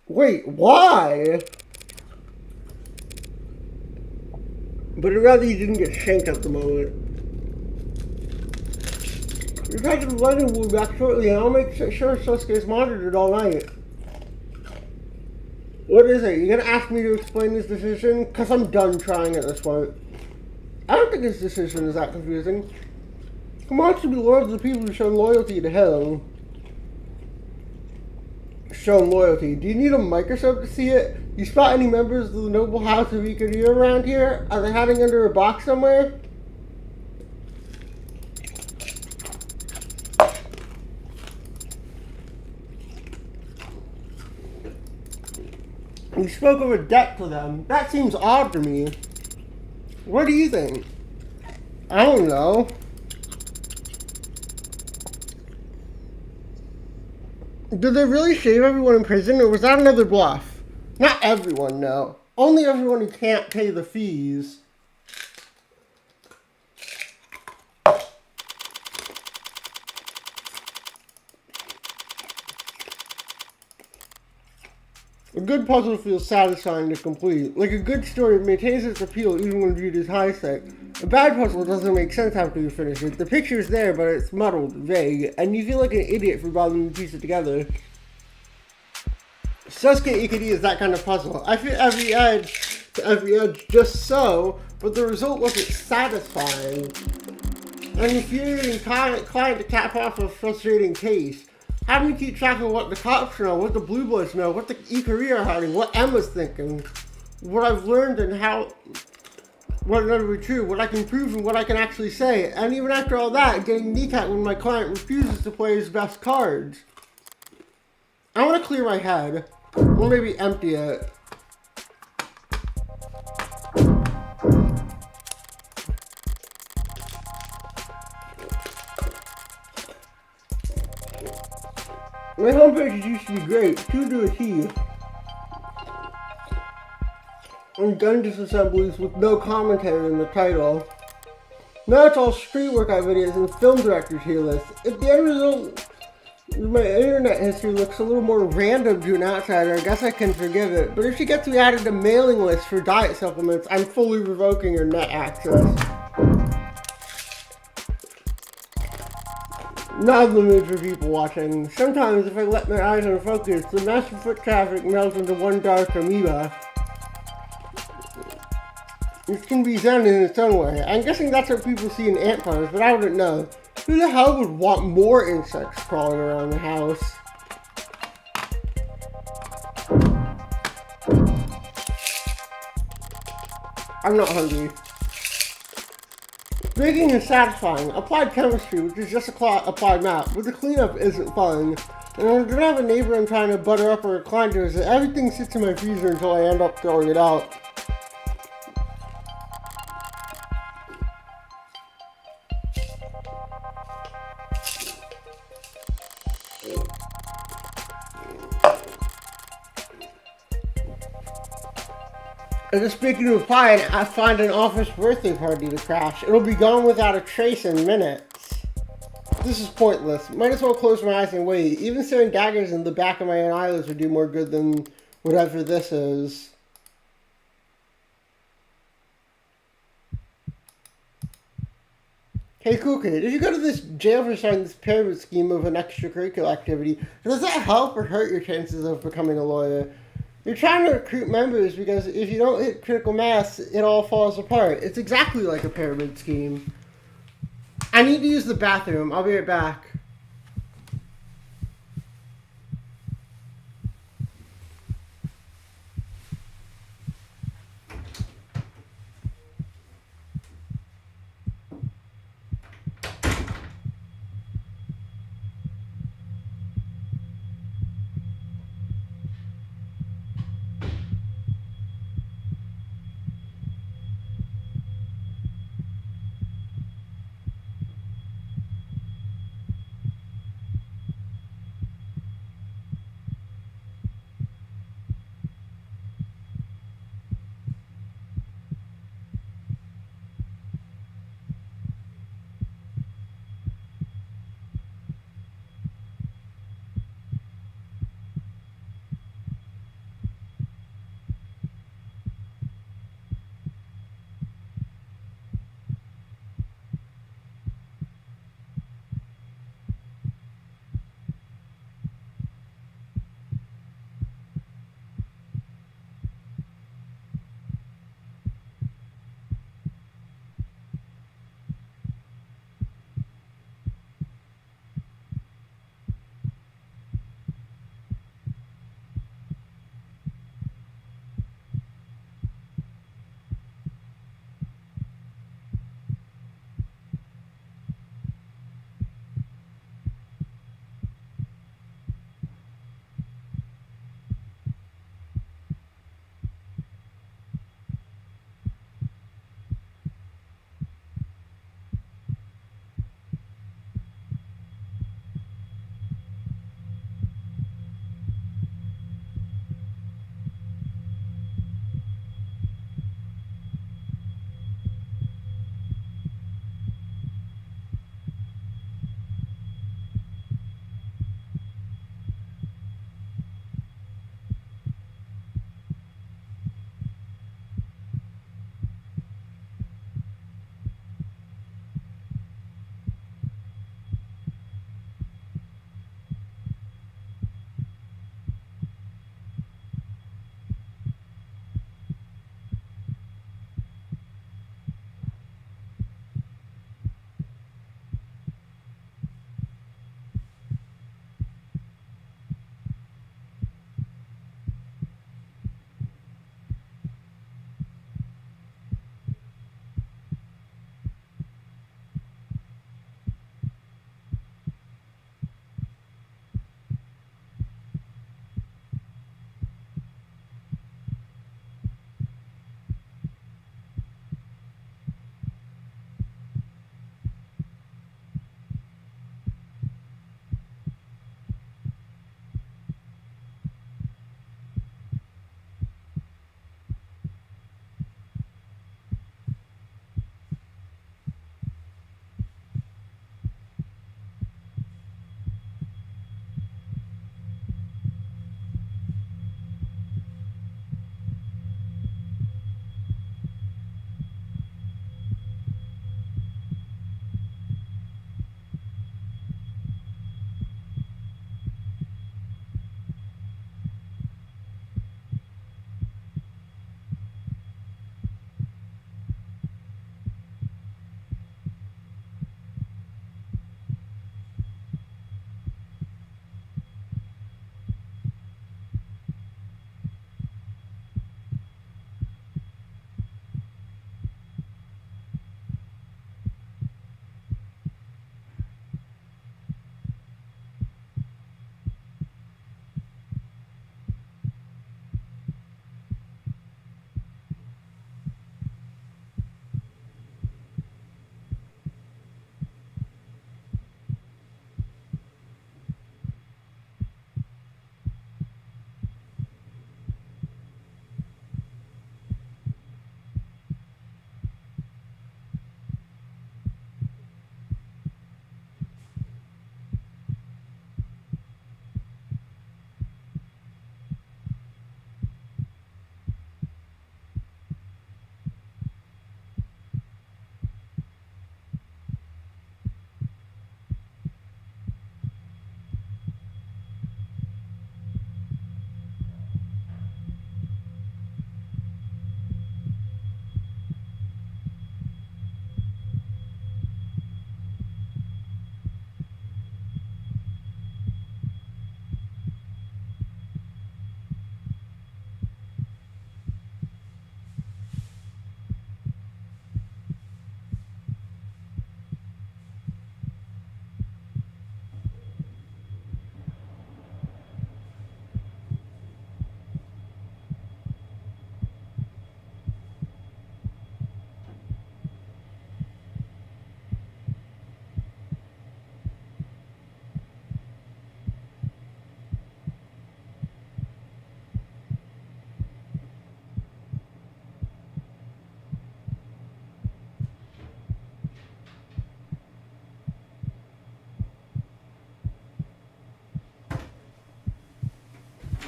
Wait, why? But I'd rather you didn't get shanked at the moment. Your Detective London will be back shortly, and I'll make sure Sosuke is monitored all night. What is it? You gonna ask me to explain his decision? Because I'm done trying at this point. I don't think his decision is that confusing. He wants to be loyal to the people who've shown loyalty to him. Shown loyalty. Do you need a microscope to see it? You spot any members of the noble house of Ikaria around here? Are they hiding under a box somewhere? You spoke of a debt to them. That seems odd to me. What do you think? I don't know. Did they really shave everyone in prison, or was that another bluff? Not everyone, no. Only everyone who can't pay the fees. A good puzzle feels satisfying to complete. Like a good story maintains its appeal even when viewed as high-tech. A bad puzzle doesn't make sense after you finish it. The picture's there, but it's muddled, vague, and you feel like an idiot for bothering to piece it together. Sasuke Ikari is that kind of puzzle. I fit every edge to every edge just so, but the result wasn't satisfying. An infuriating client to cap off a frustrating case. Having to keep track of what the cops know, what the Blue Bloods know, what the Ikari are hiding, what Emma's thinking, what I've learned and how, what none of it true, what I can prove and what I can actually say. And even after all that, getting kneecapped when my client refuses to play his best cards. I want to clear my head, or maybe empty it. My homepage used to be great, true to a T. And gun disassemblies with no commentary in the title. Now it's all street workout videos and film director tier lists. If the end result, my internet history looks a little more random to an outsider, I guess I can forgive it. But if she gets me added to mailing lists for diet supplements, I'm fully revoking her net access. Not in the mood for people watching. Sometimes if I let my eyes unfocus, the massive foot traffic melts into one dark amoeba. This can be zen in its own way. I'm guessing that's what people see in ant farms, but I wouldn't know. Who the hell would want more insects crawling around the house? I'm not hungry. Baking is satisfying. Applied chemistry, which is just applied math, but the cleanup isn't fun. And I don't have a neighbor I'm trying to butter up or a client to, so everything sits in my freezer until I end up throwing it out. And just speaking of pie, I find an office birthday party to crash. It'll be gone without a trace in minutes. This is pointless. Might as well close my eyes and wait. Even staring daggers in the back of my own eyelids would do more good than whatever this is. Hey, cool kid, if you go to this jail for starting this pyramid scheme of an extracurricular activity, does that help or hurt your chances of becoming a lawyer? You're trying to recruit members because if you don't hit critical mass, it all falls apart. It's exactly like a pyramid scheme. I need to use the bathroom. I'll be right back.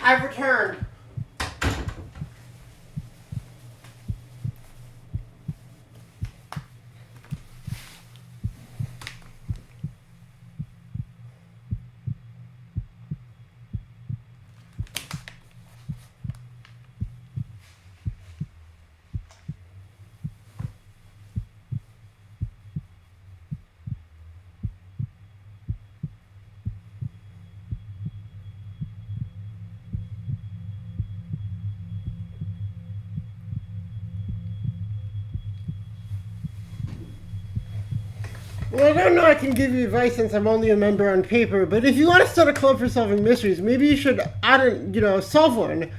I've returned. Well, I don't know I can give you advice since I'm only a member on paper, but if you want to start a club for solving mysteries, maybe you should, solve one.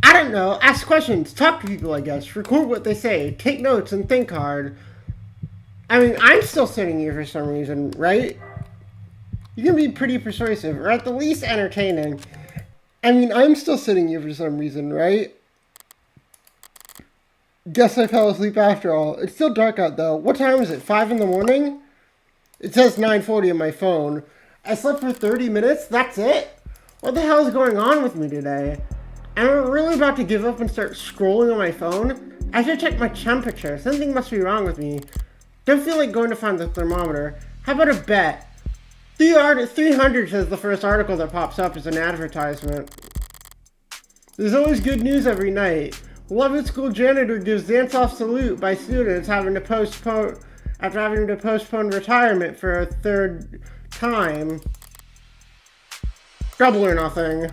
I don't know, ask questions, talk to people, I guess, record what they say, take notes, and think hard. I mean, I'm still sitting here for some reason, right? You can be pretty persuasive, or at the least entertaining. I mean, I'm still sitting here for some reason, right? Guess I fell asleep after all. It's still dark out, though. What time is it, 5 in the morning? It says 9:40 on my phone. I slept for 30 minutes? That's it? What the hell is going on with me today? I'm really about to give up and start scrolling on my phone. I should check my temperature. Something must be wrong with me. Don't feel like going to find the thermometer. How about a bet? 300 says the first article that pops up is an advertisement. There's always good news every night. Beloved school janitor gives dance-off salute by students after having to postpone retirement for a third time. Double or nothing.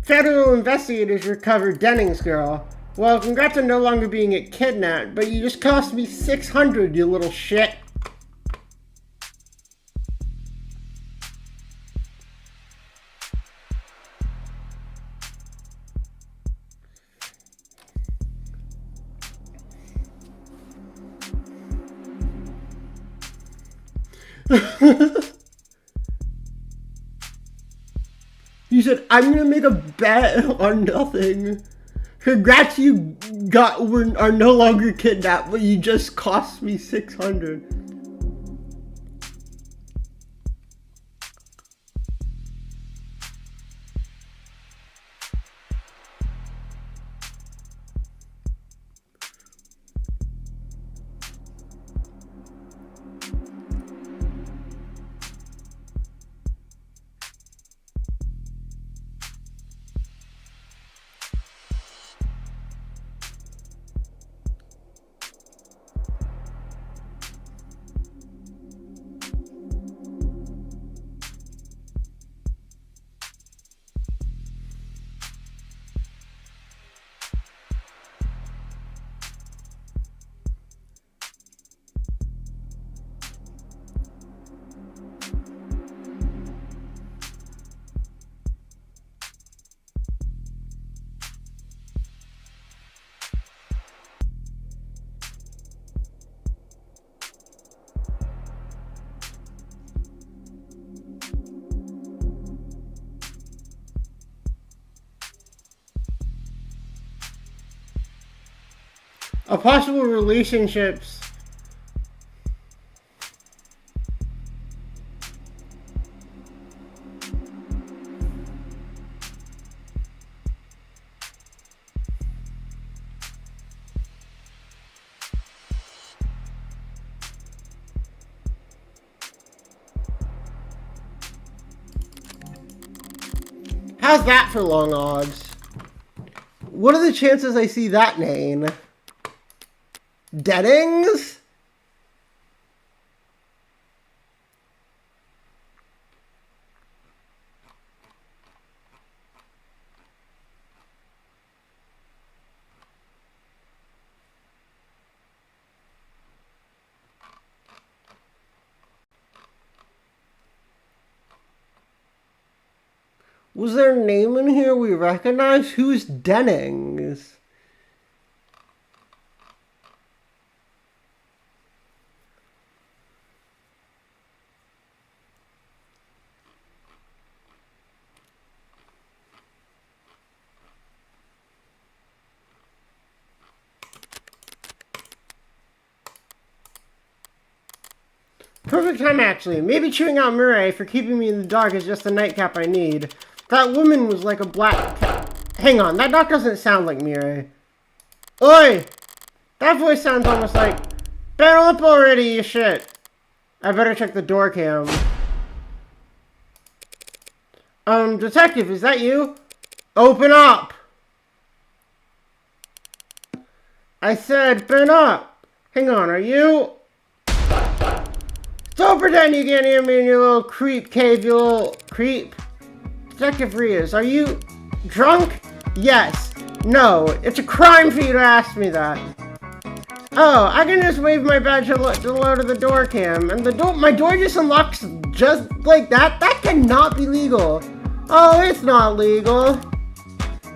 Federal investigators recovered Denning's girl. Well, congrats on no longer being kidnapped, but you just cost me $600, you little shit. You said, I'm gonna make a bet on nothing. Congrats, you are no longer kidnapped, but you just cost me $600. A possible relationships. How's that for long odds? What are the chances I see that name? Dennings? Was there a name in here we recognize? Who's Dennings? Perfect time, actually. Maybe chewing out Murray for keeping me in the dark is just the nightcap I need. That woman was like a black cat. Hang on, that doc doesn't sound like Mirai. Oi! That voice sounds almost like, been up already, you shit. I better check the door cam. Detective, is that you? Open up! I said, been up. Hang on, are you? Don't pretend you can't hear me in your little creep cave, you little creep. Detective Rios, are you drunk? Yes. No, it's a crime for you to ask me that. Oh, I can just wave my badge hello to the door cam, and my door just unlocks just like that? That cannot be legal. Oh, it's not legal.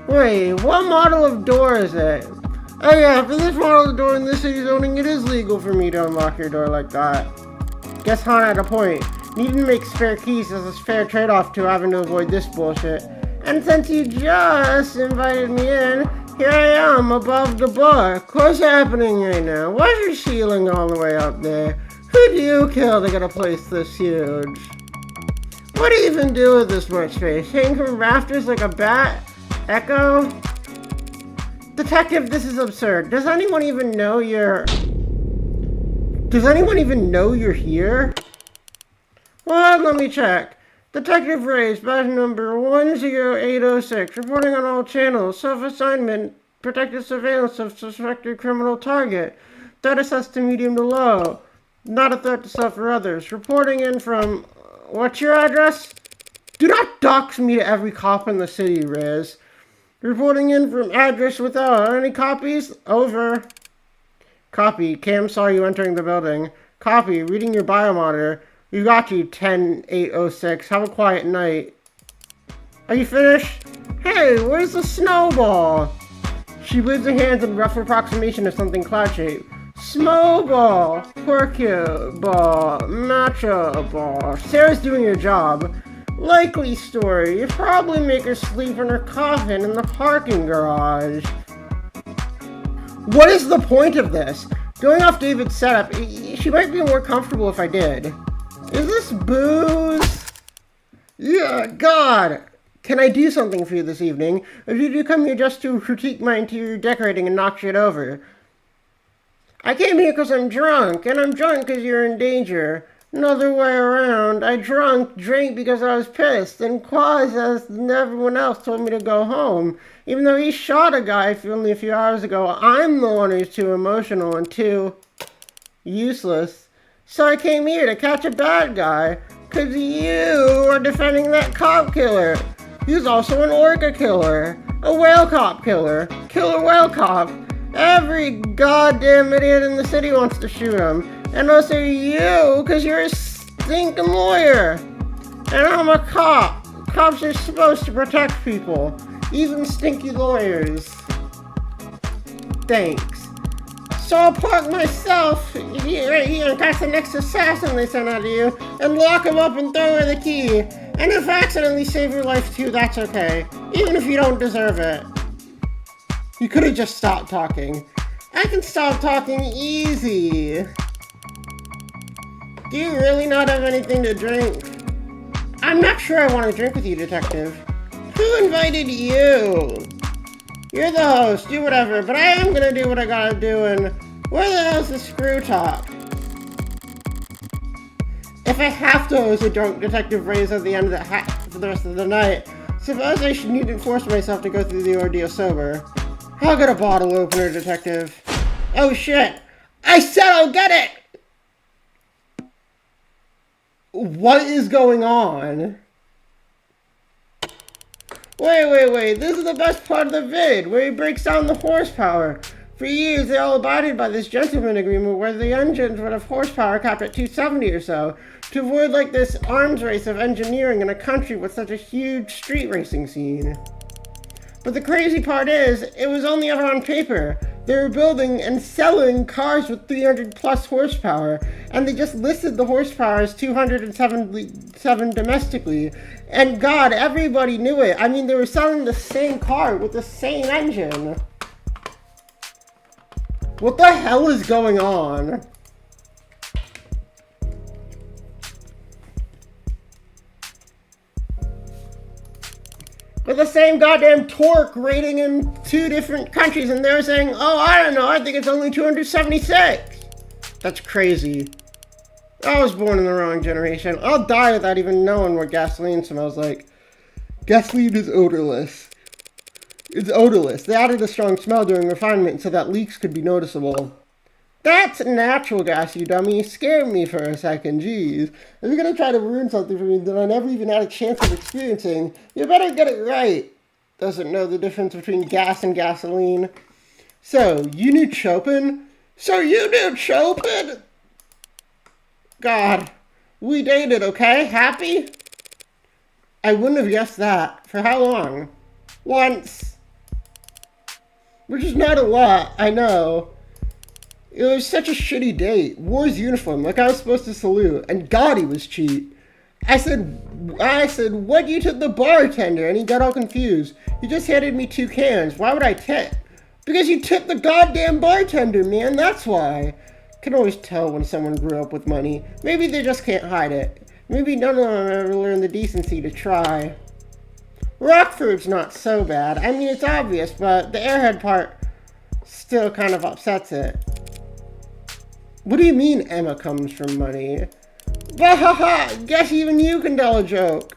Wait, what model of door is it? Oh yeah, for this model of door in this city zoning, it is legal for me to unlock your door like that. Guess Han had a point. Needing to make spare keys is a fair trade-off to having to avoid this bullshit. And since you just invited me in, here I am above the book. What's happening right now? Why's your ceiling all the way up there? Who do you kill to get a place this huge? What do you even do with this much space? Hang from rafters like a bat? Echo? Detective, this is absurd. Does anyone even know you're here? Well, let me check. Detective Reyes, badge number 10806, reporting on all channels, self-assignment, protected surveillance of suspected criminal target, threat assessed to medium to low, not a threat to self or others, reporting in from, what's your address? Do not dox me to every cop in the city, Reyes. Reporting in from address without any copies, over. Copy, Cam saw you entering the building. Copy, reading your biomonitor. We got you, 10806. Have a quiet night. Are you finished? Hey, where's the snowball? She waves her hands in rough approximation of something cloud-shaped. Snowball, Porcuball, Macho Ball. Sarah's doing your job. Likely story. You probably make her sleep in her coffin in the parking garage. What is the point of this? Going off David's setup, she might be more comfortable if I did. Is this booze? Yeah, God. Can I do something for you this evening? Or did you come here just to critique my interior decorating and knock shit over? I came here because I'm drunk, and I'm drunk because you're in danger. Another way around, I drank because I was pissed, and Quaz, as everyone else, told me to go home. Even though he shot a guy only a few hours ago, I'm the one who's too emotional and too useless. So I came here to catch a bad guy, because you are defending that cop killer. He's also an orca killer, a whale cop killer, killer whale cop. Every goddamn idiot in the city wants to shoot him. And also you, because you're a stinking lawyer. And I'm a cop. Cops are supposed to protect people, even stinky lawyers. Thanks. So I'll park myself right here and catch the next assassin they sent out to you, and lock him up and throw her the key. And if I accidentally save your life too, that's okay. Even if you don't deserve it. You could have just stopped talking. I can stop talking easy. Do you really not have anything to drink? I'm not sure I want to drink with you, Detective. Who invited you? You're the host, do whatever, but I am gonna do what I gotta do, and where the hell's the screw top? If I have to host a drunk Detective Reyes at the end of the for the rest of the night, suppose I needn't force myself to go through the ordeal sober. I'll get a bottle opener, Detective. Oh shit! I said I'll get it! What is going on? Wait, this is the best part of the vid, where he breaks down the horsepower. For years, they all abided by this gentleman agreement where the engines would have horsepower capped at 270 or so, to avoid like this arms race of engineering in a country with such a huge street racing scene. But the crazy part is, it was only ever on paper. They were building and selling cars with 300 plus horsepower, and they just listed the horsepower as 207 domestically. And God, everybody knew it. I mean, they were selling the same car with the same engine. What the hell is going on? with the same goddamn torque rating in 2 different countries, and they're saying, oh, I don't know, I think it's only 276. That's crazy. I was born in the wrong generation. I'll die without even knowing what gasoline smells like. Gasoline is odorless. It's odorless. They added a strong smell during refinement so that leaks could be noticeable. That's natural gas, you dummy. Scared me for a second, jeez. If you're gonna try to ruin something for me that I never even had a chance of experiencing, you better get it right. Doesn't know the difference between gas and gasoline. So, you knew Chopin? So you knew Chopin? God, we dated, okay? Happy? I wouldn't have guessed that. For how long? Once. Which is not a lot, I know. It was such a shitty date. Wore his uniform like I was supposed to salute, and God, he was cheap. I said, what you took the bartender? And he got all confused. He just handed me 2 cans. Why would I tip? Because you tipped the goddamn bartender, man. That's why. Can always tell when someone grew up with money. Maybe they just can't hide it. Maybe none of them ever learned the decency to try. Rockford's not so bad. I mean, it's obvious, but the airhead part still kind of upsets it. What do you mean Emma comes from money? Bahaha! Guess even you can tell a joke.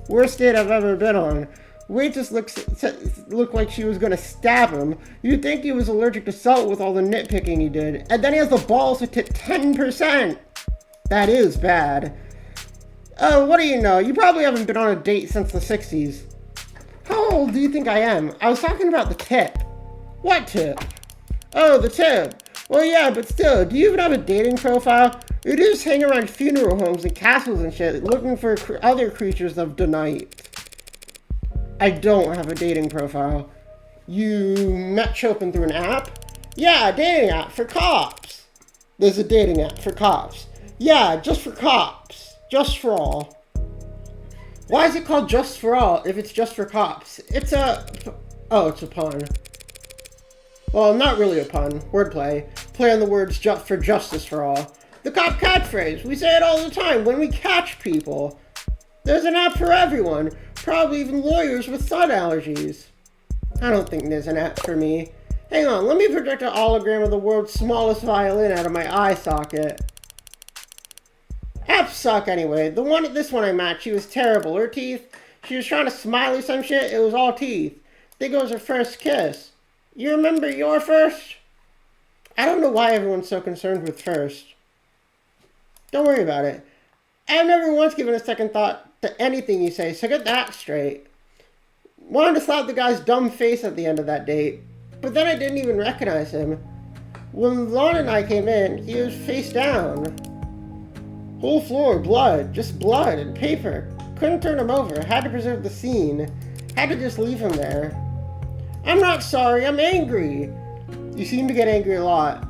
Worst date I've ever been on. Waitress looked like she was gonna stab him. You'd think he was allergic to salt with all the nitpicking he did. And then he has the balls to tip 10%. That is bad. Oh, what do you know? You probably haven't been on a date since the 60s. How old do you think I am? I was talking about the tip. What tip? Oh, the tip. Well, yeah, but still, do you even have a dating profile? You just hang around funeral homes and castles and shit, looking for other creatures of the night. I don't have a dating profile. You met Chopin through an app? Yeah, a dating app for cops. There's a dating app for cops. Yeah, just for cops. Just for all. Why is it called Just for All if it's just for cops? It's a pun. Well, not really a pun. Wordplay. Play on the words for justice for all. The cop catchphrase. We say it all the time when we catch people. There's an app for everyone. Probably even lawyers with sun allergies. I don't think there's an app for me. Hang on, let me project a hologram of the world's smallest violin out of my eye socket. Apps suck anyway. This one I matched, she was terrible. Her teeth, she was trying to smiley some shit, it was all teeth. I think it was her first kiss. You remember your first? I don't know why everyone's so concerned with first. Don't worry about it. I've never once given a second thought to anything you say, so get that straight. Wanted to slap the guy's dumb face at the end of that date, but then I didn't even recognize him. When Lon and I came in, he was face down. Whole floor, blood, just blood and paper. Couldn't turn him over, had to preserve the scene. Had to just leave him there. I'm not sorry, I'm angry. You seem to get angry a lot.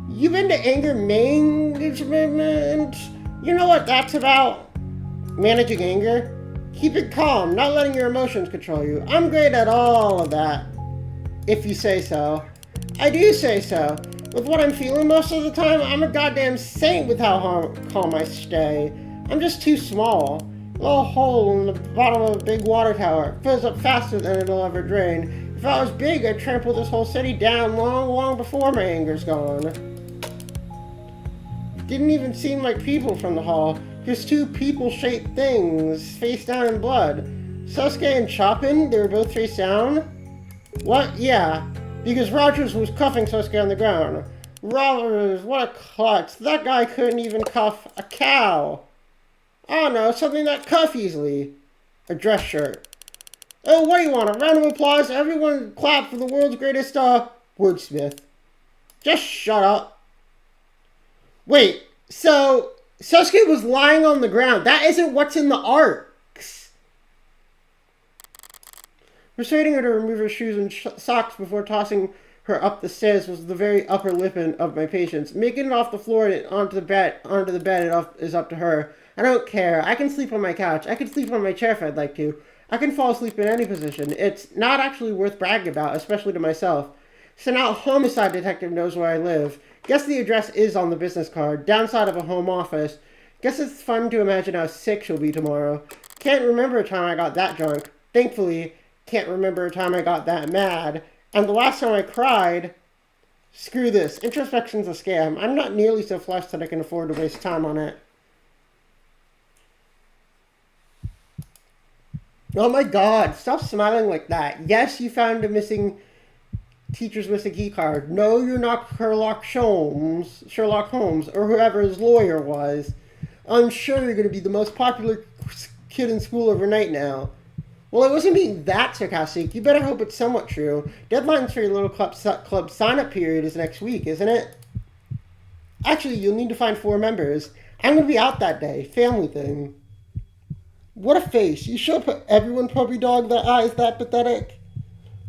You been to anger management? You know what that's about? Managing anger? Keep it calm, not letting your emotions control you. I'm great at all of that. If you say so. I do say so. With what I'm feeling most of the time, I'm a goddamn saint with how calm I stay. I'm just too small. A little hole in the bottom of a big water tower. Fills up faster than it'll ever drain. If I was big, I'd trample this whole city down long before my anger's gone. Didn't even seem like people from the hall. Just 2 people-shaped things, face down in blood. Sasuke and Chopin, they were both face down? What? Yeah. Because Rogers was cuffing Sasuke on the ground. Rogers, what a klutz. That guy couldn't even cuff a cow. Oh no, something that cuff easily. A dress shirt. Oh, what do you want? A round of applause? Everyone clap for the world's greatest, wordsmith. Just shut up. Wait, so Sasuke was lying on the ground. That isn't what's in the arcs. Persuading her to remove her shoes and socks before tossing her up the stairs was the very upper limit of my patience. Making it off the floor and onto the bed is up to her. I don't care. I can sleep on my couch. I can sleep on my chair if I'd like to. I can fall asleep in any position. It's not actually worth bragging about, especially to myself. So now a homicide detective knows where I live. Guess the address is on the business card, downside of a home office. Guess it's fun to imagine how sick she'll be tomorrow. Can't remember a time I got that drunk. Thankfully, can't remember a time I got that mad. And the last time I cried... Screw this. Introspection's a scam. I'm not nearly so flushed that I can afford to waste time on it. Oh my god, stop smiling like that. Yes, you found a teacher's missing key card. No, you're not Sherlock Holmes, or whoever his lawyer was. I'm sure you're going to be the most popular kid in school overnight now. Well, I wasn't being that sarcastic. You better hope it's somewhat true. Deadlines for your little club sign-up period is next week, isn't it? Actually, you'll need to find 4 members. I'm going to be out that day. Family thing. What a face. You should put everyone puppy dog that eyes that pathetic.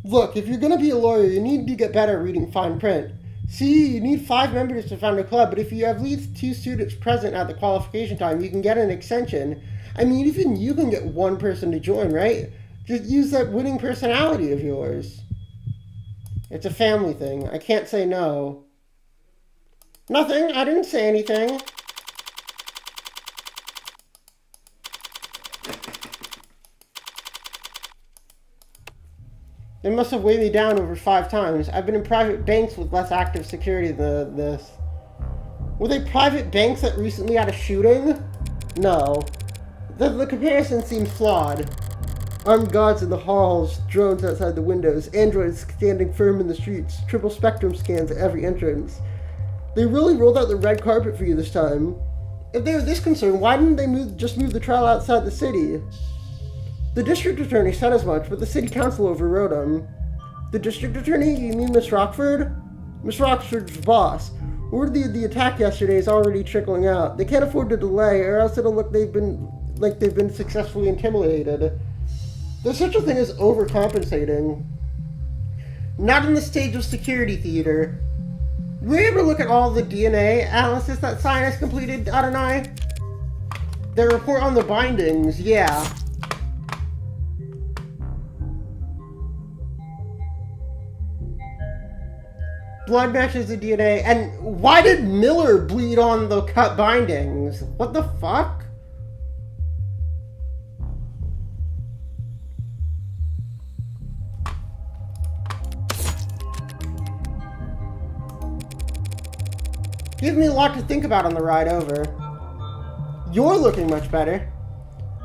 Look, if you're going to be a lawyer, you need to get better at reading fine print. See, you need 5 members to found a club, but if you have at least 2 students present at the qualification time, you can get an extension. I mean, even you can get 1 person to join, right? Just use that winning personality of yours. It's a family thing. I can't say no. Nothing. I didn't say anything. They must have weighed me down over 5 times. I've been in private banks with less active security than this. Were they private banks that recently had a shooting? No. The comparison seems flawed. Armed guards in the halls, drones outside the windows, androids standing firm in the streets, triple spectrum scans at every entrance. They really rolled out the red carpet for you this time. If they were this concerned, why didn't they just move the trial outside the city? The district attorney said as much, but the city council overrode him. The district attorney? You mean Miss Rockford? Miss Rockford's boss. Word of the attack yesterday is already trickling out. They can't afford to delay, or else it'll look they've been successfully intimidated. There's such a thing as overcompensating. Not in the stage of security theater. Were you able to look at all the DNA analysis that scientists completed, Adonai? Their report on the bindings, yeah. Blood matches the DNA, and why did Miller bleed on the cut bindings? What the fuck? Gives me a lot to think about on the ride over. You're looking much better.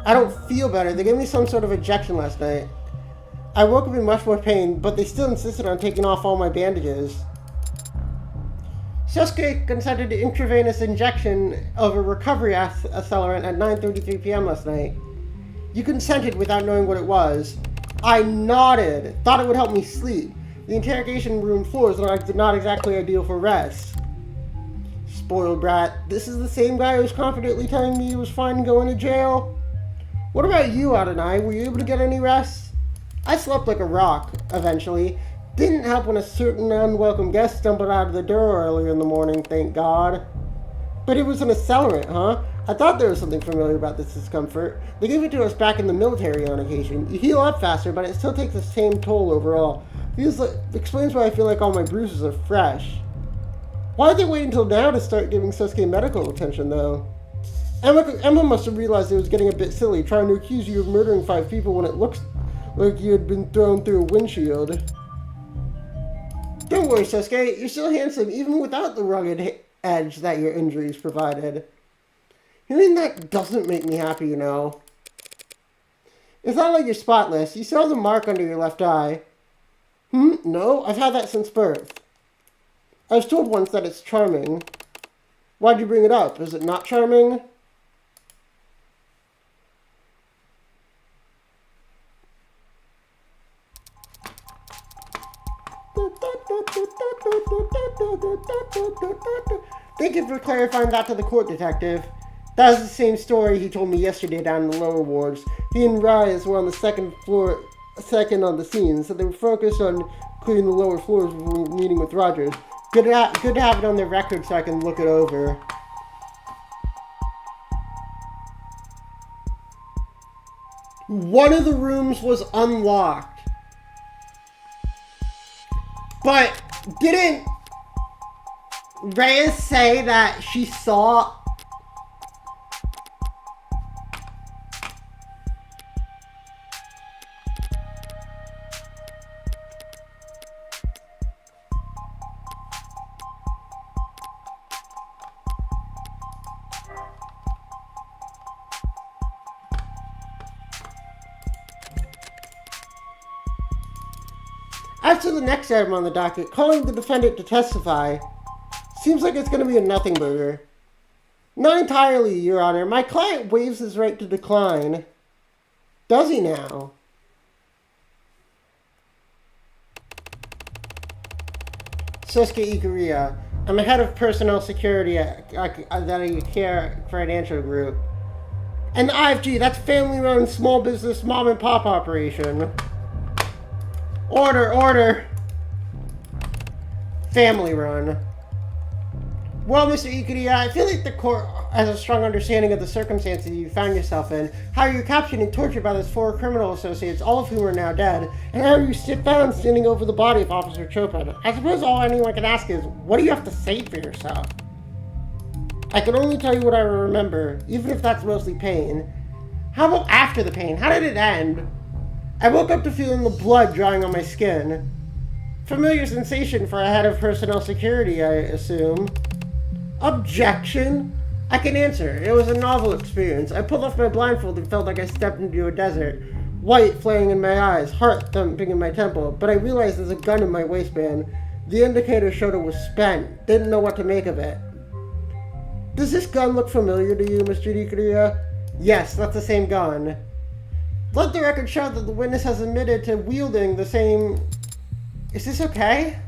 I don't feel better. They gave me some sort of injection last night. I woke up in much more pain, but they still insisted on taking off all my bandages. Sosuke consented to intravenous injection of a recovery accelerant at 9:33 p.m. last night. You consented without knowing what it was. I nodded, thought it would help me sleep. The interrogation room floors are not exactly ideal for rest. Spoiled brat. This is the same guy who was confidently telling me he was fine going to jail? What about you, Adonai? Were you able to get any rest? I slept like a rock, eventually. Didn't help when a certain unwelcome guest stumbled out of the door earlier in the morning, thank God. But it was an accelerant, huh? I thought there was something familiar about this discomfort. They gave it to us back in the military on occasion. You heal up faster, but it still takes the same toll overall. Explains why I feel like all my bruises are fresh. Why did they wait until now to start giving Sosuke medical attention, though? Emma must have realized it was getting a bit silly, trying to accuse you of murdering 5 people when it looks like you had been thrown through a windshield. Don't worry, Sosuke. You're still handsome, even without the rugged edge that your injuries provided. Hearing that doesn't make me happy, you know. It's not like you're spotless. You still have the mark under your left eye. No, I've had that since birth. I was told once that it's charming. Why'd you bring it up? Is it not charming? Thank you for clarifying that to the court, detective. That was the same story he told me yesterday down in the lower wards. He and Reyes were on the second on the scene, so they were focused on clearing the lower floors before meeting with Rogers. Good to have it on their record so I can look it over. One of the rooms was unlocked. But didn't Reyes say that she saw... As to the next item on the docket, calling the defendant to testify, seems like it's going to be a nothing burger. Not entirely, Your Honor. My client waives his right to decline. Does he now? Sosuke Ikuria. I'm a head of personnel security at the Care Financial Group. And the IFG, that's family-run small business mom and pop operation. Order. Family-run. Well, Mr. Ikuria, I feel like the court has a strong understanding of the circumstances you found yourself in, how you were captured and tortured by those 4 criminal associates, all of whom are now dead, and how you found standing over the body of Officer Chopin. I suppose all anyone can ask is, what do you have to say for yourself? I can only tell you what I remember, even if that's mostly pain. How about after the pain? How did it end? I woke up to feeling the blood drying on my skin. Familiar sensation for a head of personnel security, I assume. Objection? I can answer. It was a novel experience. I pulled off my blindfold and felt like I stepped into a desert. White flaring in my eyes, heart thumping in my temple, but I realized there's a gun in my waistband. The indicator showed it was spent. Didn't know what to make of it. Does this gun look familiar to you, Mr. Ikuria? Yes, that's the same gun. Let the record show that the witness has admitted to wielding the same... Is this okay?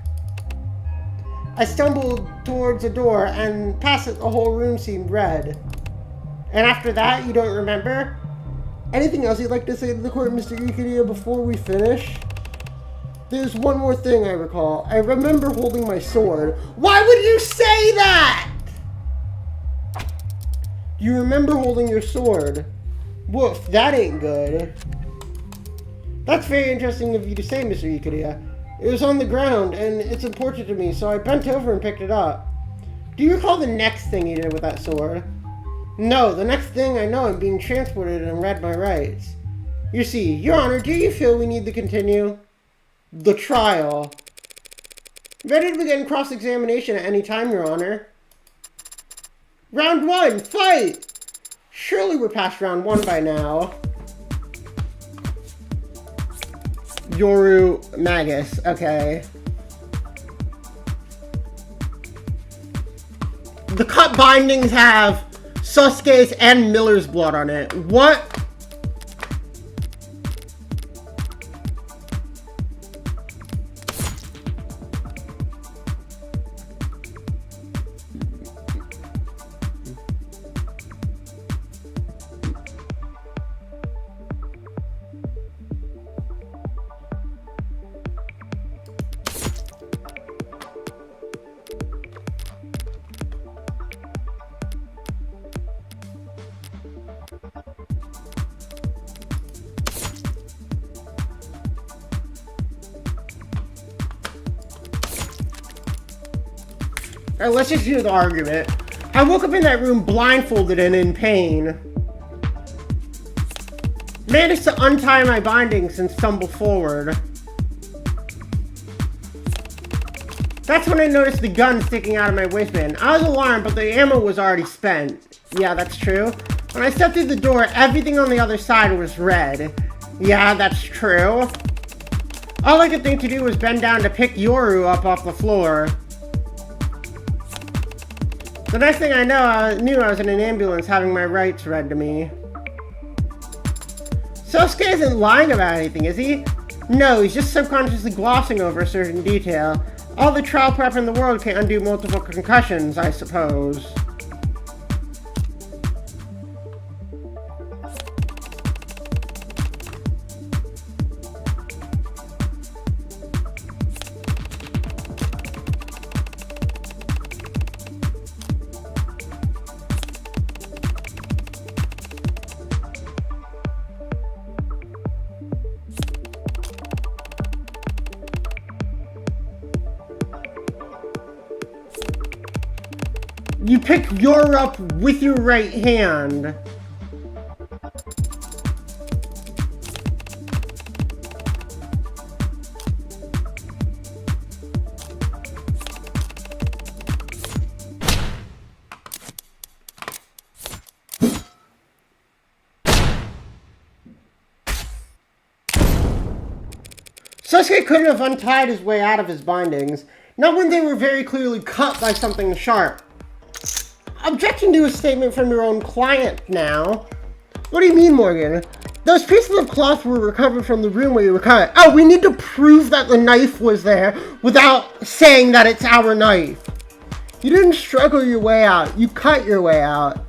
I stumbled towards a door, and past it the whole room seemed red. And after that, you don't remember? Anything else you'd like to say to the court, Mr. Ikuria, before we finish? There's one more thing I recall. I remember holding my sword. Why would you say that? You remember holding your sword. Woof, that ain't good. That's very interesting of you to say, Mr. Ikuria. It was on the ground, and it's important to me, so I bent over and picked it up. Do you recall the next thing you did with that sword? No, the next thing I know, I'm being transported and read my rights. You see, Your Honor, do you feel we need to continue? The trial. Ready to begin cross-examination at any time, Your Honor. Round 1, fight! Surely we're past round 1 by now. Yoru Magus, okay. The cut bindings have Sasuke's and Miller's blood on it. What? Alright, let's just hear the argument. I woke up in that room blindfolded and in pain. Managed to untie my bindings and stumble forward. That's when I noticed the gun sticking out of my waistband. I was alarmed, but the ammo was already spent. Yeah, that's true. When I stepped through the door, everything on the other side was red. Yeah, that's true. All I could think to do was bend down to pick Yoru up off the floor. The next thing I knew I was in an ambulance having my rights read to me. Sosuke isn't lying about anything, is he? No, he's just subconsciously glossing over a certain detail. All the trial prep in the world can undo multiple concussions, I suppose. You pick your up with your right hand. Sasuke couldn't have untied his way out of his bindings, not when they were very clearly cut by something sharp. Objection to a statement from your own client now. What do you mean, Morgan? Those pieces of cloth were recovered from the room where you were cut. Oh, we need to prove that the knife was there without saying that it's our knife. You didn't struggle your way out. You cut your way out.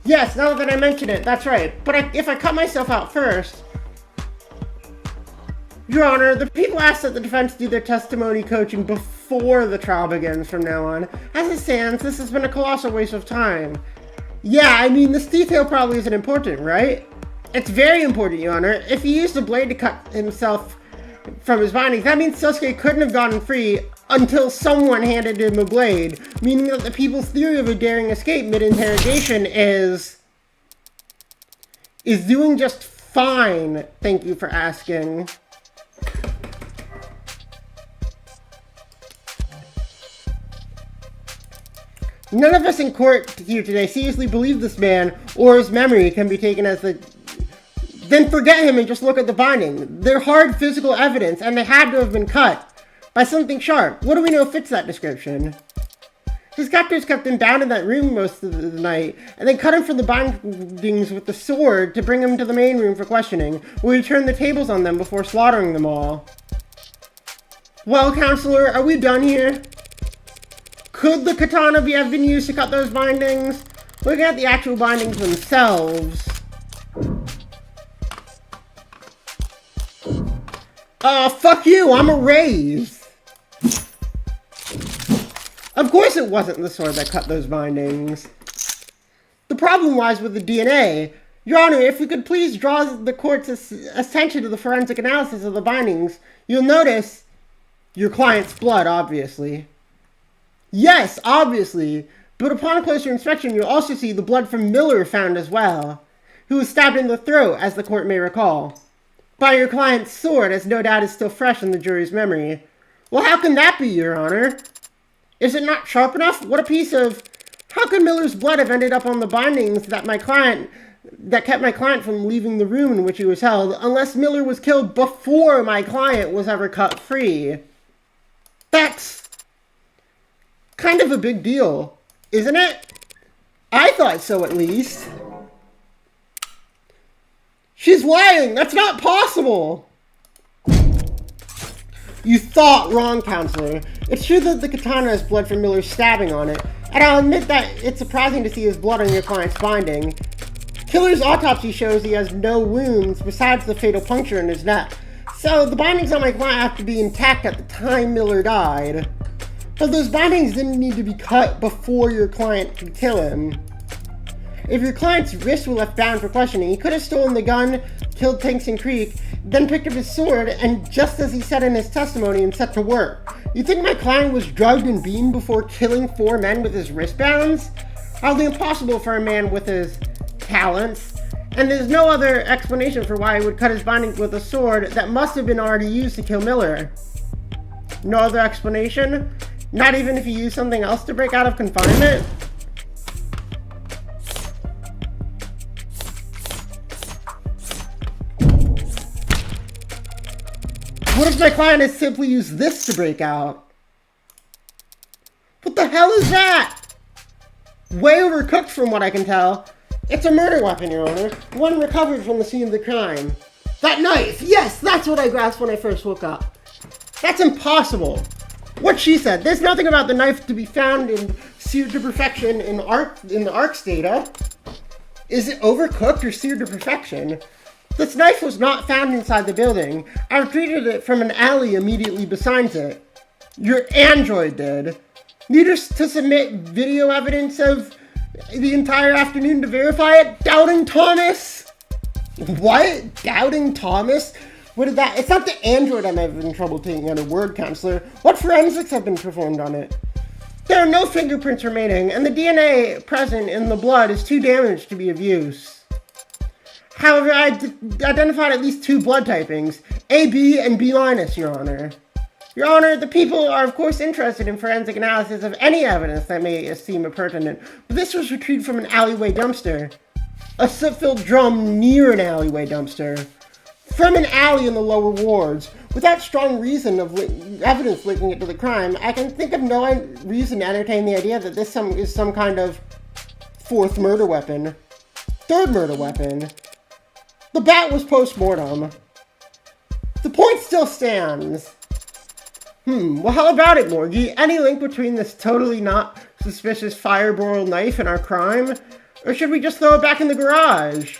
Yes, now that I mention it, that's right. But if I cut myself out first... Your Honor, the people ask that the defense do their testimony coaching before the trial begins from now on. As it stands, this has been a colossal waste of time. Yeah, I mean, this detail probably isn't important, right? It's very important, Your Honor. If he used a blade to cut himself from his bindings, that means Sasuke couldn't have gotten free until someone handed him a blade, meaning that the people's theory of a daring escape mid-interrogation is doing just fine. Thank you for asking. None of us in court here today seriously believe this man or his memory can be taken as the... Then forget him and just look at the binding. They're hard physical evidence and they had to have been cut by something sharp. What do we know fits that description? His captors kept him bound in that room most of the night and then cut him from the bindings with the sword to bring him to the main room for questioning, where he turned the tables on them before slaughtering them all. Well, Counselor, are we done here? Could the katana have been used to cut those bindings? Looking at the actual bindings themselves. Fuck you, I'm a raise. Of course it wasn't the sword that cut those bindings. The problem lies with the DNA. Your Honor, if we could please draw the court's attention to the forensic analysis of the bindings, you'll notice your client's blood, obviously. Yes, obviously, but upon closer inspection, you'll also see the blood from Miller found as well, who was stabbed in the throat, as the court may recall, by your client's sword, as no doubt is still fresh in the jury's memory. Well, how can that be, Your Honor? Is it not sharp enough? What a piece of... How could Miller's blood have ended up on the bindings that kept my client from leaving the room in which he was held, unless Miller was killed before my client was ever cut free? That's kind of a big deal, isn't it? I thought so, at least. She's lying! That's not possible! You thought wrong, Counselor. It's true that the katana has blood from Miller's stabbing on it, and I'll admit that it's surprising to see his blood on your client's binding. Killer's autopsy shows he has no wounds besides the fatal puncture in his neck, so the bindings on my client have to be intact at the time Miller died. But those bindings didn't need to be cut before your client could kill him. If your client's wrists were left bound for questioning, he could have stolen the gun, killed Tanks Creek, then picked up his sword, and just as he said in his testimony, and set to work. You think my client was drugged and beaten before killing 4 men with his wristbands? Hardly impossible for a man with his talents. And there's no other explanation for why he would cut his bindings with a sword that must have been already used to kill Miller. No other explanation? Not even if he used something else to break out of confinement? What if my client has simply used this to break out? What the hell is that? Way overcooked from what I can tell. It's a murder weapon, Your Honor. One recovered from the scene of the crime. That knife! Yes, that's what I grasped when I first woke up. That's impossible. What she said. There's nothing about the knife to be found and seared to perfection in the ARC's data. Is it overcooked or seared to perfection? This knife was not found inside the building. I retrieved it from an alley immediately beside it. Your android did. Need us to submit video evidence of the entire afternoon to verify it? Doubting Thomas? What? Doubting Thomas? What did that? It's not the android I'm having trouble taking on a word, Counselor. What forensics have been performed on it? There are no fingerprints remaining, and the DNA present in the blood is too damaged to be of use. However, I identified at least 2 blood typings, AB and B-, Your Honor. Your Honor, the people are of course interested in forensic analysis of any evidence that may seem pertinent, but this was retrieved from an alleyway dumpster. A soot-filled drum near an alleyway dumpster. from an alley in the lower wards. Without strong reason of evidence linking it to the crime, I can think of no reason to entertain the idea that this is some kind of fourth murder weapon. Third murder weapon. The bat was post-mortem. The point still stands. Well, how about it, Morgie? Any link between this totally not suspicious fireball knife and our crime? Or should we just throw it back in the garage?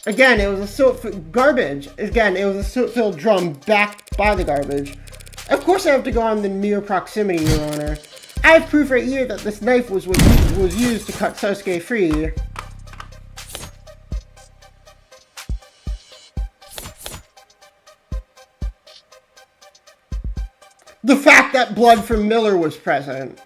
Again, it was a soot-filled garbage. Again, it was a soot-filled drum backed by the garbage. Of course I have to go on the mere proximity, Your Honor. I have proof right here that this knife was used to cut Sosuke free. The fact that blood from Miller was present.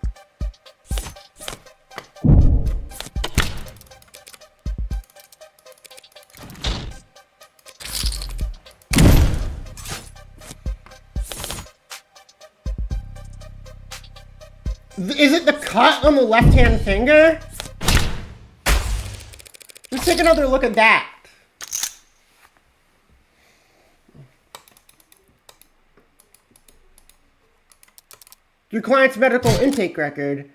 Is it the cut on the left-hand finger? Let's take another look at that. Your client's medical intake record.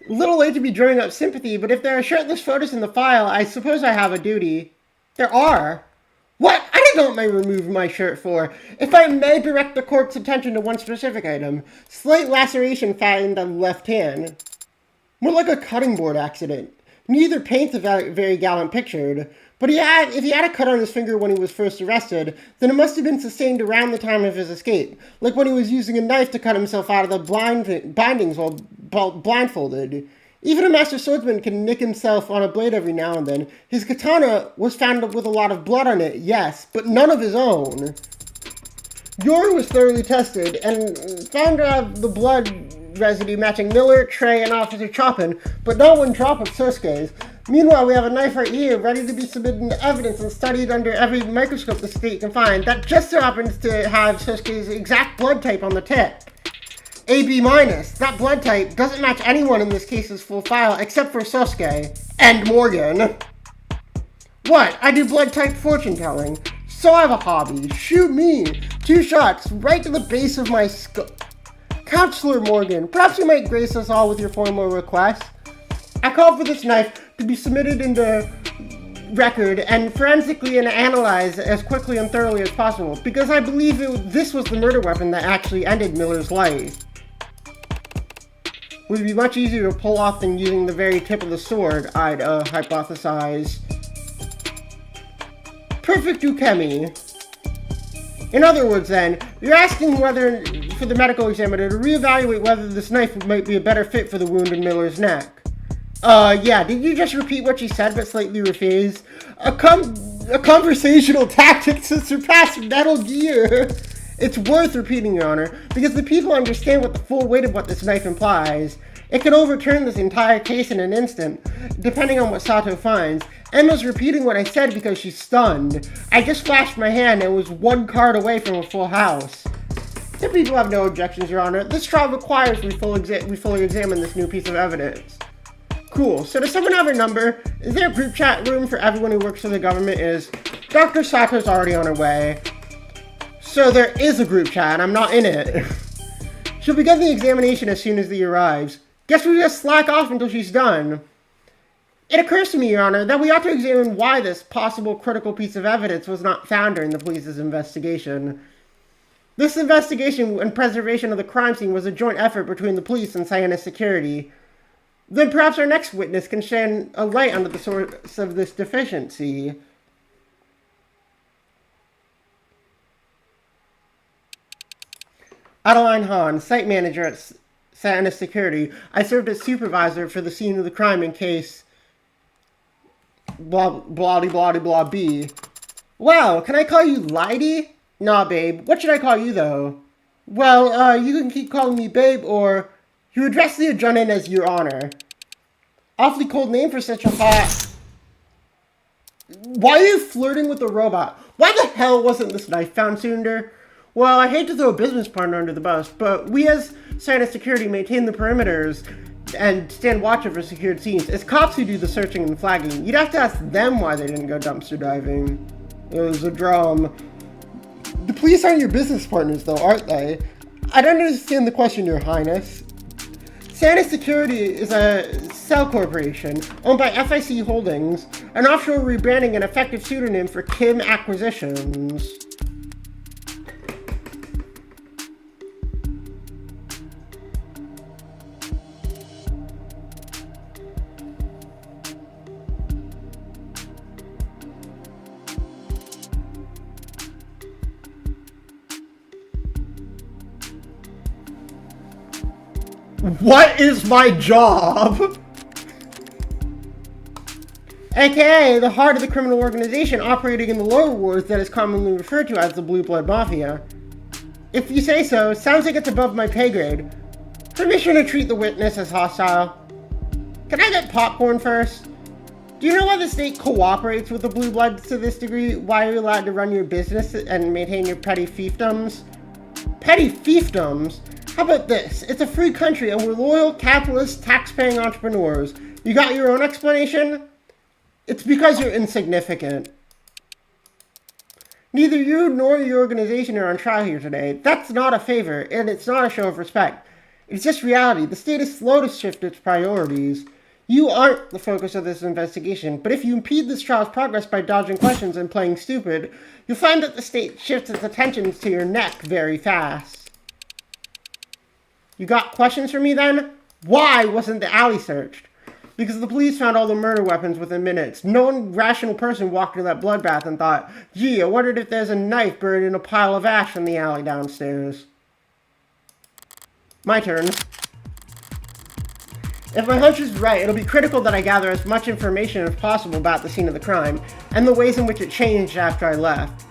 A little late to be drawing up sympathy, but if there are shirtless photos in the file, I suppose I have a duty. There are? What? I didn't know what I removed my shirt for. If I may direct the court's attention to one specific item. Slight laceration found on the left hand. More like a cutting board accident. Neither paints a very gallant picture. But if he had a cut on his finger when he was first arrested, then it must have been sustained around the time of his escape, like when he was using a knife to cut himself out of the bindings while blindfolded. Even a master swordsman can nick himself on a blade every now and then. His katana was found with a lot of blood on it, yes, but none of his own. Yori was thoroughly tested and found to have the blood residue matching Miller, Trey, and Officer Chopin, but no one dropped Sosuke's. Meanwhile, we have a knife right here, ready to be submitted into evidence and studied under every microscope the state can find. That just so happens to have Sosuke's exact blood type on the tip. AB-. That blood type doesn't match anyone in this case's full file except for Sosuke and Morgan. What? I do blood type fortune telling. So I have a hobby. Shoot me. 2 shots right to the base of my skull. Counselor Morgan, perhaps you might grace us all with your formal request. I call for this knife to be submitted into record and forensically and analyzed as quickly and thoroughly as possible, because I believe this was the murder weapon that actually ended Miller's life. It would be much easier to pull off than using the very tip of the sword, I'd hypothesize. Perfect ukemi. In other words, then, you're asking whether for the medical examiner to reevaluate whether this knife might be a better fit for the wound in Miller's neck. Yeah, did you just repeat what you said but slightly rephrase? A conversational tactic to surpass Metal Gear. It's worth repeating, Your Honor, because the people understand what the full weight of what this knife implies. It could overturn this entire case in an instant, depending on what Sato finds. Emma's repeating what I said because she's stunned. I just flashed my hand and was 1 card away from a full house. The people have no objections, Your Honor. This trial requires we fully examine this new piece of evidence. Cool. So does someone have her number? Is there a group chat room for everyone who works for the government? Dr. Sato's already on her way. So there is a group chat. I'm not in it. She'll begin the examination as soon as he arrives. Guess we just slack off until she's done. It occurs to me, Your Honor, that we ought to examine why this possible critical piece of evidence was not found during the police's investigation. This investigation and preservation of the crime scene was a joint effort between the police and Scientist Security. Then perhaps our next witness can shed a light onto the source of this deficiency. Adeline Hahn, site manager at Scientist Security. I served as supervisor for the scene of the crime in case... blah, blah, blah, blah, B. Wow, can I call you Lydie? Nah, babe. What should I call you, though? Well, you can keep calling me babe, or... You address the adjutant as Your Honor. Awfully cold name for such a hot... Why are you flirting with the robot? Why the hell wasn't this knife found sooner? Well, I hate to throw a business partner under the bus, but we as Scientist Security maintain the perimeters and stand watch over secured scenes. It's cops who do the searching and flagging. You'd have to ask them why they didn't go dumpster diving. It was a drum. The police aren't your business partners, though, aren't they? I don't understand the question, Your Highness. Santa Security is a cell corporation owned by FIC Holdings, an offshore rebranding and effective pseudonym for Kim Acquisitions. What is my job? AKA the heart of the criminal organization operating in the lower wards that is commonly referred to as the Blue Blood Mafia. If you say so, sounds like it's above my pay grade. Permission to treat the witness as hostile. Can I get popcorn first? Do you know why the state cooperates with the Blue Bloods to this degree? Why are you allowed to run your business and maintain your petty fiefdoms? Petty fiefdoms? How about this? It's a free country and we're loyal, capitalist, tax-paying entrepreneurs. You got your own explanation? It's because you're insignificant. Neither you nor your organization are on trial here today. That's not a favor, and it's not a show of respect. It's just reality. The state is slow to shift its priorities. You aren't the focus of this investigation, but if you impede this trial's progress by dodging questions and playing stupid, you'll find that the state shifts its attentions to your neck very fast. You got questions for me then? Why wasn't the alley searched? Because the police found all the murder weapons within minutes. No rational person walked into that bloodbath and thought, gee, I wondered if there's a knife buried in a pile of ash in the alley downstairs. My turn. If my hunch is right, it'll be critical that I gather as much information as possible about the scene of the crime, and the ways in which it changed after I left.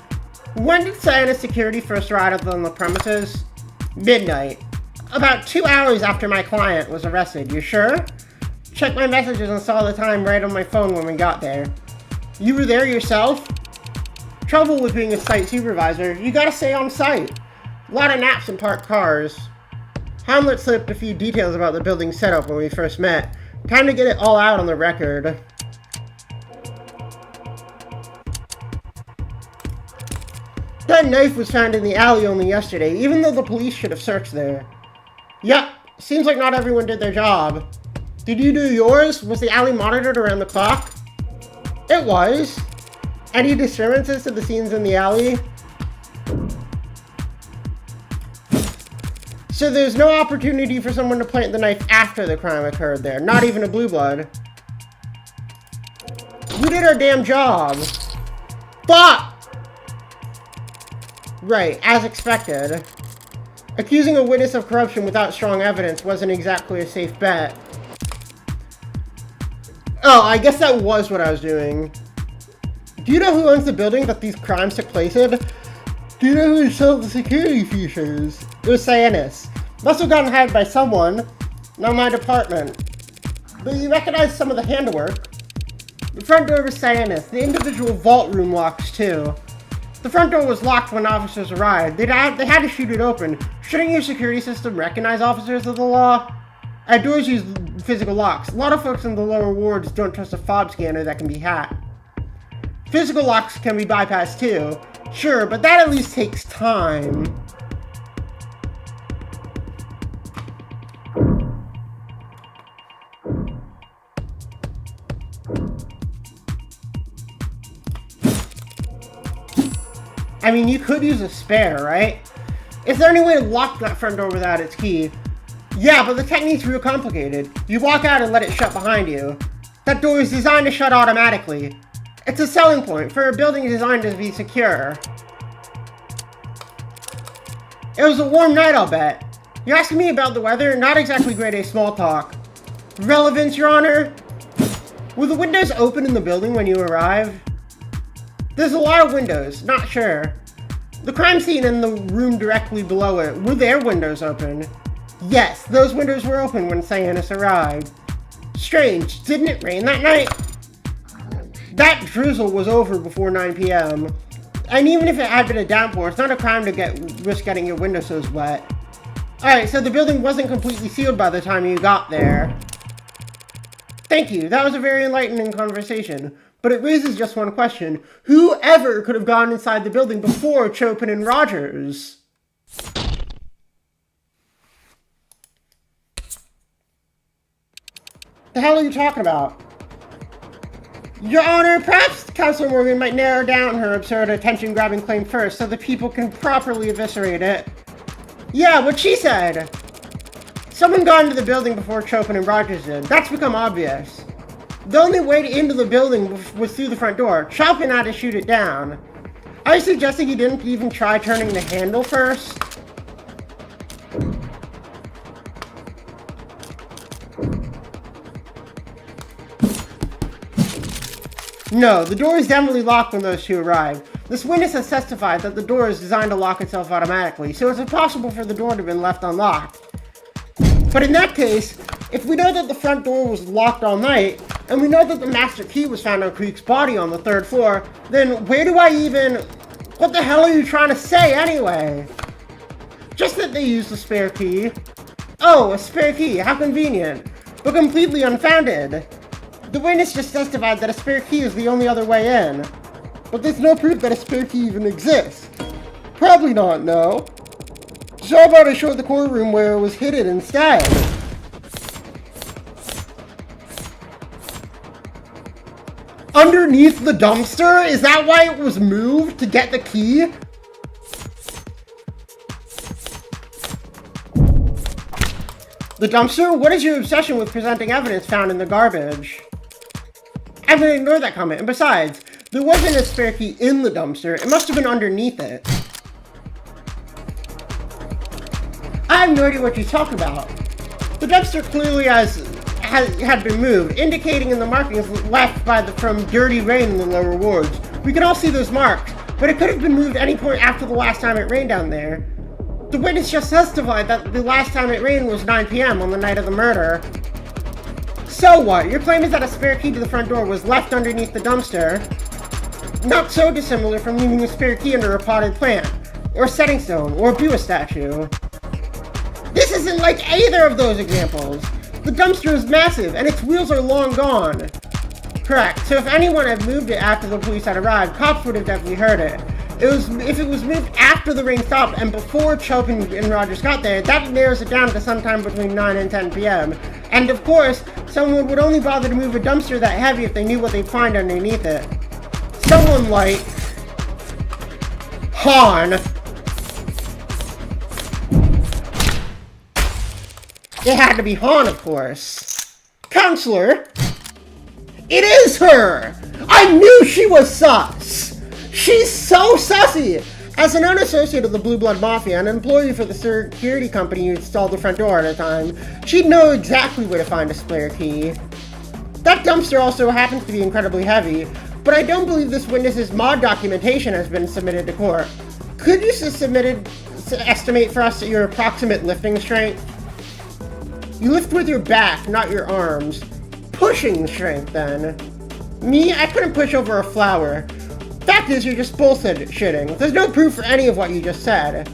When did Santa Security first arrive on the premises? Midnight. About 2 hours after my client was arrested. You sure? Checked my messages and saw the time right on my phone when we got there. You were there yourself? Trouble with being a site supervisor, you gotta stay on site. A lot of naps and parked cars. Hamlet slipped a few details about the building's setup when we first met. Time to get it all out on the record. That knife was found in the alley only yesterday, even though the police should have searched there. Yep, seems like not everyone did their job. Did you do yours? Was the alley monitored around the clock? It was. Any disturbances to the scenes in the alley? So there's no opportunity for someone to plant the knife after the crime occurred there, not even a blue blood. We did our damn job. Fuck! Right, as expected. Accusing a witness of corruption without strong evidence wasn't exactly a safe bet. Oh, I guess that was what I was doing. Do you know who owns the building that these crimes took place in? Do you know who sold the security features? It was Cyanus. Must have gotten hired by someone, not my department. But you recognize some of the handwork. The front door was Cyanus. The individual vault room locks too. The front door was locked when officers arrived. They had to shoot it open. Shouldn't your security system recognize officers of the law? Our doors use physical locks. A lot of folks in the lower wards don't trust a fob scanner that can be hacked. Physical locks can be bypassed too. Sure, but that at least takes time. I mean, you could use a spare, right? Is there any way to lock that front door without its key? Yeah, but the technique's real complicated. You walk out and let it shut behind you. That door is designed to shut automatically. It's a selling point for a building designed to be secure. It was a warm night, I'll bet. You're asking me about the weather? Not exactly grade A small talk. Relevance, Your Honor? Were the windows open in the building when you arrived? There's a lot of windows, not sure. The crime scene and the room directly below it, were their windows open? Yes, those windows were open when Cyanus arrived. Strange, didn't it rain that night? That drizzle was over before 9 p.m. And even if it had been a downpour, it's not a crime to risk getting your windowsills wet. Alright, so the building wasn't completely sealed by the time you got there. Thank you, that was a very enlightening conversation. But it raises just one question. Who ever could have gone inside the building before Chopin and Rogers? The hell are you talking about? Your Honor, perhaps Counselor Morgan might narrow down her absurd attention-grabbing claim first so the people can properly eviscerate it. Yeah, what she said. Someone got into the building before Chopin and Rogers did. That's become obvious. The only way into the building was through the front door. Chopin had to shoot it down. Are you suggesting he didn't even try turning the handle first? No, the door is definitely locked when those two arrived. This witness has testified that the door is designed to lock itself automatically, so it's impossible for the door to have been left unlocked. But in that case, if we know that the front door was locked all night, and we know that the master key was found on Creek's body on the 3rd floor, then where do I even... What the hell are you trying to say anyway? Just that they used the spare key. Oh, a spare key, how convenient. But completely unfounded. The witness just testified that a spare key is the only other way in. But there's no proof that a spare key even exists. Probably not, no. So how about I show the courtroom where it was hidden instead? Underneath the dumpster? Is that why it was moved? To get the key? The dumpster? What is your obsession with presenting evidence found in the garbage? I'm going to ignore that comment. And besides, there wasn't a spare key in the dumpster. It must have been underneath it. I have no idea what you're talking about. The dumpster clearly had been moved, indicating in the markings left from dirty rain in the lower wards. We can all see those marks, but it could have been moved any point after the last time it rained down there. The witness just testified that the last time it rained was 9 p.m. on the night of the murder. So what? Your claim is that a spare key to the front door was left underneath the dumpster. Not so dissimilar from leaving a spare key under a potted plant, or a setting stone, or a Buddha statue. This isn't like either of those examples. The dumpster is massive, and its wheels are long gone. Correct. So if anyone had moved it after the police had arrived, cops would have definitely heard it. If it was moved after the rain stopped and before Chopin and Rogers got there, that narrows it down to sometime between 9 and 10 p.m. And of course, someone would only bother to move a dumpster that heavy if they knew what they'd find underneath it. Someone like... Han. It had to be Han, of course. Counselor! It is her! I knew she was sus! She's so sussy! As an unassociate of the Blue Blood Mafia, an employee for the security company who installed the front door at a time, she'd know exactly where to find a spare key. That dumpster also happens to be incredibly heavy, but I don't believe this witness's mod documentation has been submitted to court. Could you estimate for us your approximate lifting strength? You lift with your back, not your arms. Pushing strength, then. Me, I couldn't push over a flower. Fact is, you're just bullshitting. There's no proof for any of what you just said.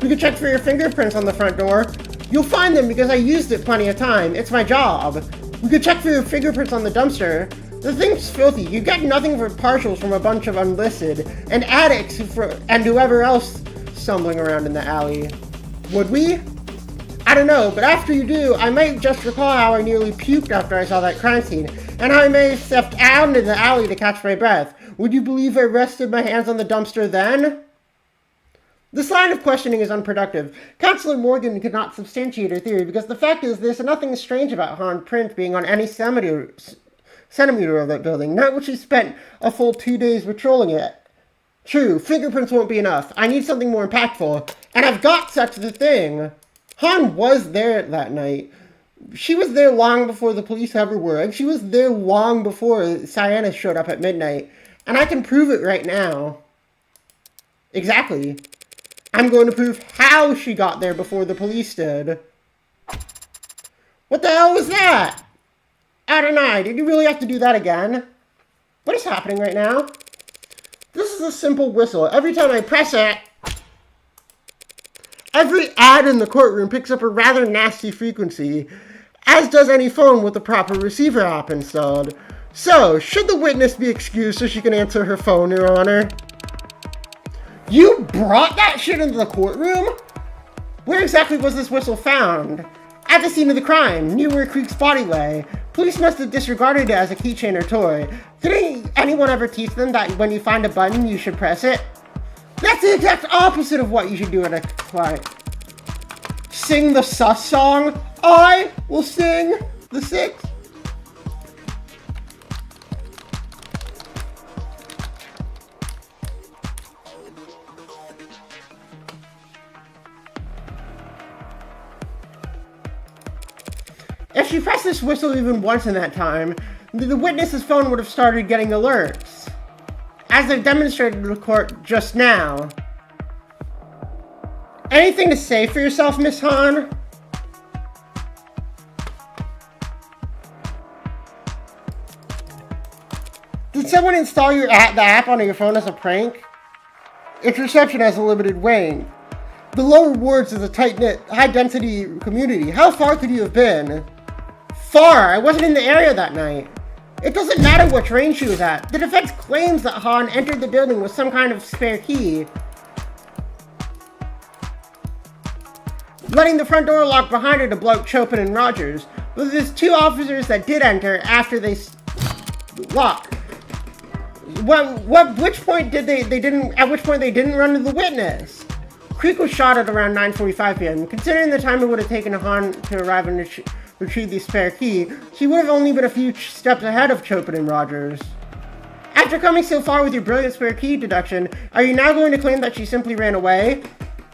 We could check for your fingerprints on the front door. You'll find them because I used it plenty of time. It's my job. We could check for your fingerprints on the dumpster. The thing's filthy. You get nothing for partials from a bunch of unlisted and addicts and whoever else stumbling around in the alley. Would we? I don't know, but after you do, I might just recall how I nearly puked after I saw that crime scene, and how I may have stepped out into the alley to catch my breath. Would you believe I rested my hands on the dumpster then? This line of questioning is unproductive. Counselor Morgan could not substantiate her theory because the fact is there's nothing strange about Han print being on any centimeter of that building, not when she spent a full 2 days patrolling it. True, fingerprints won't be enough. I need something more impactful, and I've got such the thing. Han was there that night. She was there long before the police ever were, and she was there long before Sienna showed up at midnight. And I can prove it right now. Exactly. I'm going to prove how she got there before the police did. What the hell was that? Adonai, did you really have to do that again? What is happening right now? This is a simple whistle. Every time I press it, every ad in the courtroom picks up a rather nasty frequency, as does any phone with the proper receiver app installed. So, should the witness be excused so she can answer her phone, Your Honor? You brought that shit into the courtroom? Where exactly was this whistle found? At the scene of the crime, near where Creek's body lay. Police must have disregarded it as a keychain or toy. Did anyone ever teach them that when you find a button, you should press it? That's the exact opposite of what you should do at a crime. Sing the sus song? I will sing the 6. If she pressed this whistle even once in that time, the witness's phone would have started getting alerts, as I've demonstrated to the court just now. Anything to say for yourself, Miss Hahn? Did someone install the app on your phone as a prank? Its reception has a limited range. The lower wards is a tight-knit, high-density community. How far could you have been? Far! I wasn't in the area that night. It doesn't matter which range she was at. The defense claims that Hahn entered the building with some kind of spare key, letting the front door lock behind her to block Chopin and Rogers. But there's 2 officers that did enter after they locked. At which point they didn't run to the witness? Creek was shot at around 9:45 p.m. Considering the time it would have taken Hahn to arrive and retrieve the spare key, she would have only been a few steps ahead of Chopin and Rogers. After coming so far with your brilliant spare key deduction, are you now going to claim that she simply ran away?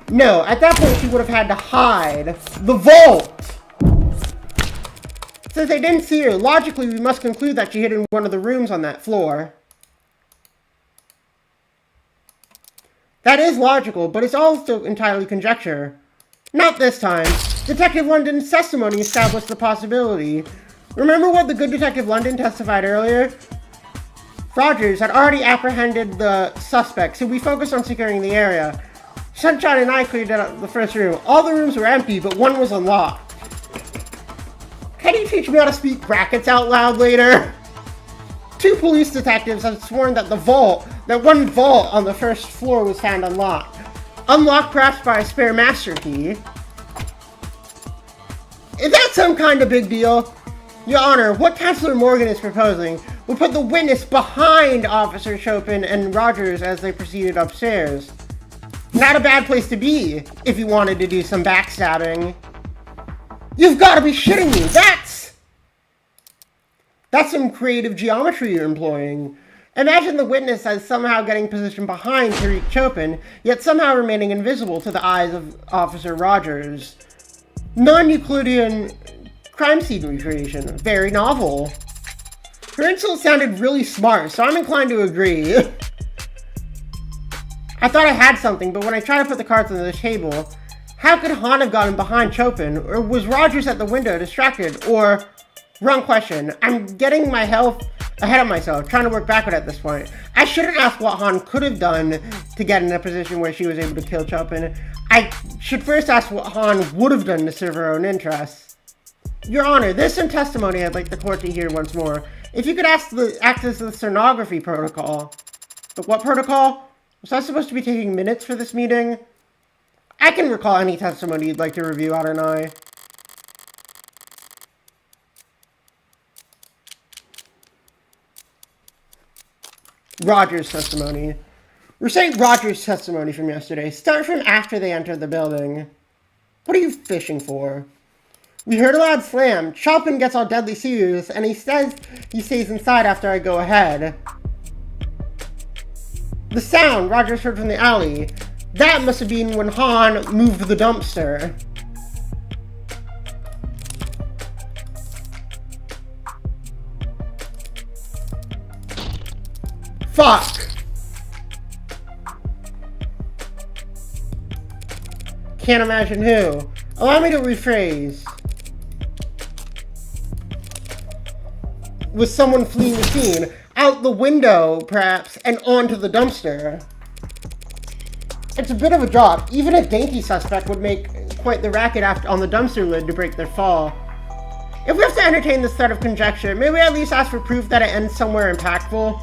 No, at that point she would have had to hide. The vault! Since they didn't see her, logically we must conclude that she hid in one of the rooms on that floor. That is logical, but it's also entirely conjecture. Not this time. Detective London's testimony established the possibility. Remember what the good Detective London testified earlier? Rogers had already apprehended the suspect, so we focused on securing the area. Sunshine and I cleared out the first room. All the rooms were empty, but one was unlocked. Can you teach me how to speak brackets out loud later? 2 police detectives have sworn that one vault on the first floor was found unlocked. Unlocked perhaps by a spare master key. Is that some kind of big deal? Your Honor, what Counselor Morgan is proposing would put the witness behind Officer Chopin and Rogers as they proceeded upstairs. Not a bad place to be, if you wanted to do some backstabbing. You've got to be shitting me! That's some creative geometry you're employing. Imagine the witness as somehow getting positioned behind Tariq Chopin, yet somehow remaining invisible to the eyes of Officer Rogers. Non-Euclidean crime scene recreation. Very novel. Her insult sounded really smart, so I'm inclined to agree. I thought I had something, but when I tried to put the cards on the table, how could Hahn have gotten behind Chopin? Or was Rogers at the window distracted? Or... Wrong question. I'm getting my health ahead of myself, trying to work backward at this point. I shouldn't ask what Hahn could have done to get in a position where she was able to kill Chopin. I should first ask what Hahn would have done to serve her own interests. Your Honor, there's some testimony I'd like the court to hear once more. If you could act as the stenography protocol. But what protocol? Was I supposed to be taking minutes for this meeting? I can recall any testimony you'd like to review, Adonai. Rogers' testimony. Recite Rogers' testimony from yesterday. Start from after they entered the building. What are you fishing for? We heard a loud slam. Chopin gets all deadly serious, and he says he stays inside after I go ahead. The sound Rogers heard from the alley. That must have been when Hahn moved the dumpster. Fuck! Can't imagine who. Allow me to rephrase. Was someone fleeing the scene? Out the window, perhaps, and onto the dumpster. It's a bit of a drop. Even a dainty suspect would make quite the racket on the dumpster lid to break their fall. If we have to entertain this thread of conjecture, may we at least ask for proof that it ends somewhere impactful?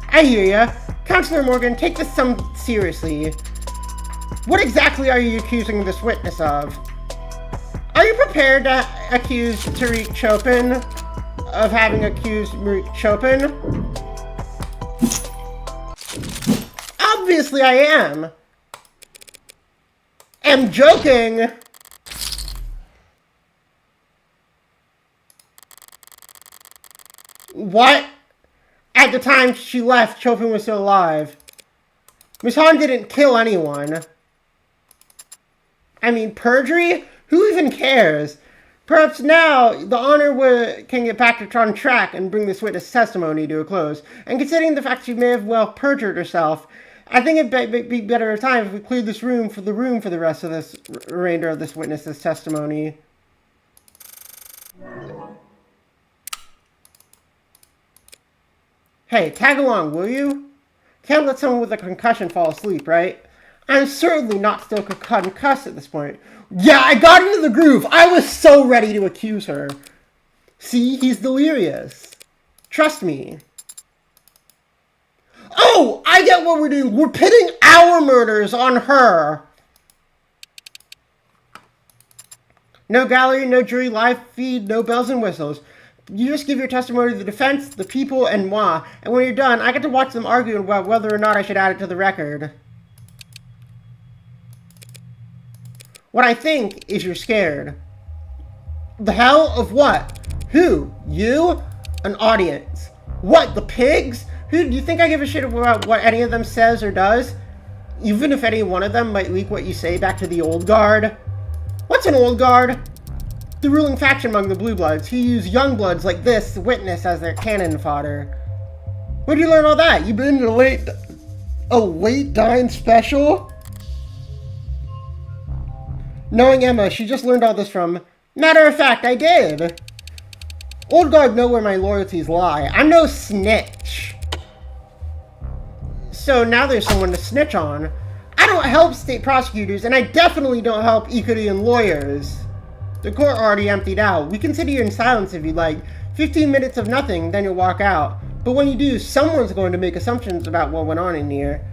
I hear ya. Counselor Morgan, take this seriously. What exactly are you accusing this witness of? Are you prepared to accuse Tariq Chopin of having accused Marique Chopin? Obviously I am. I'm joking. What? At the time she left, Chopin was still alive. Miss Han didn't kill anyone. I mean, perjury? Who even cares? Perhaps now the honor can get back on track and bring this witness testimony to a close. And considering the fact she may have well perjured herself, I think it'd be better time if we cleared this room for the rest of this remainder of this witness's testimony. Hey, tag along, will you? Can't let someone with a concussion fall asleep, right? I'm certainly not still concussed at this point. Yeah, I got into the groove. I was so ready to accuse her. See, he's delirious. Trust me. Oh, I get what we're doing. We're pitting our murders on her. No gallery, no jury, live feed, no bells and whistles. You just give your testimony to the defense, the people, and moi. And when you're done, I get to watch them argue about whether or not I should add it to the record. What I think is you're scared. The hell of what? Who? You? An audience. What, the pigs? Who, do you think I give a shit about what any of them says or does? Even if any one of them might leak what you say back to the old guard? What's an old guard? The ruling faction among the Blue Bloods, who use young bloods like this witness as their cannon fodder. Where'd you learn all that? You been to a late dine special? Knowing Emma, she just learned all this from... Matter of fact, I did. Old guard know where my loyalties lie. I'm no snitch. So now there's someone to snitch on. I don't help state prosecutors, and I definitely don't help Ikudian lawyers. The court already emptied out. We can sit here in silence if you'd like. 15 minutes of nothing, then you'll walk out. But when you do, someone's going to make assumptions about what went on in here.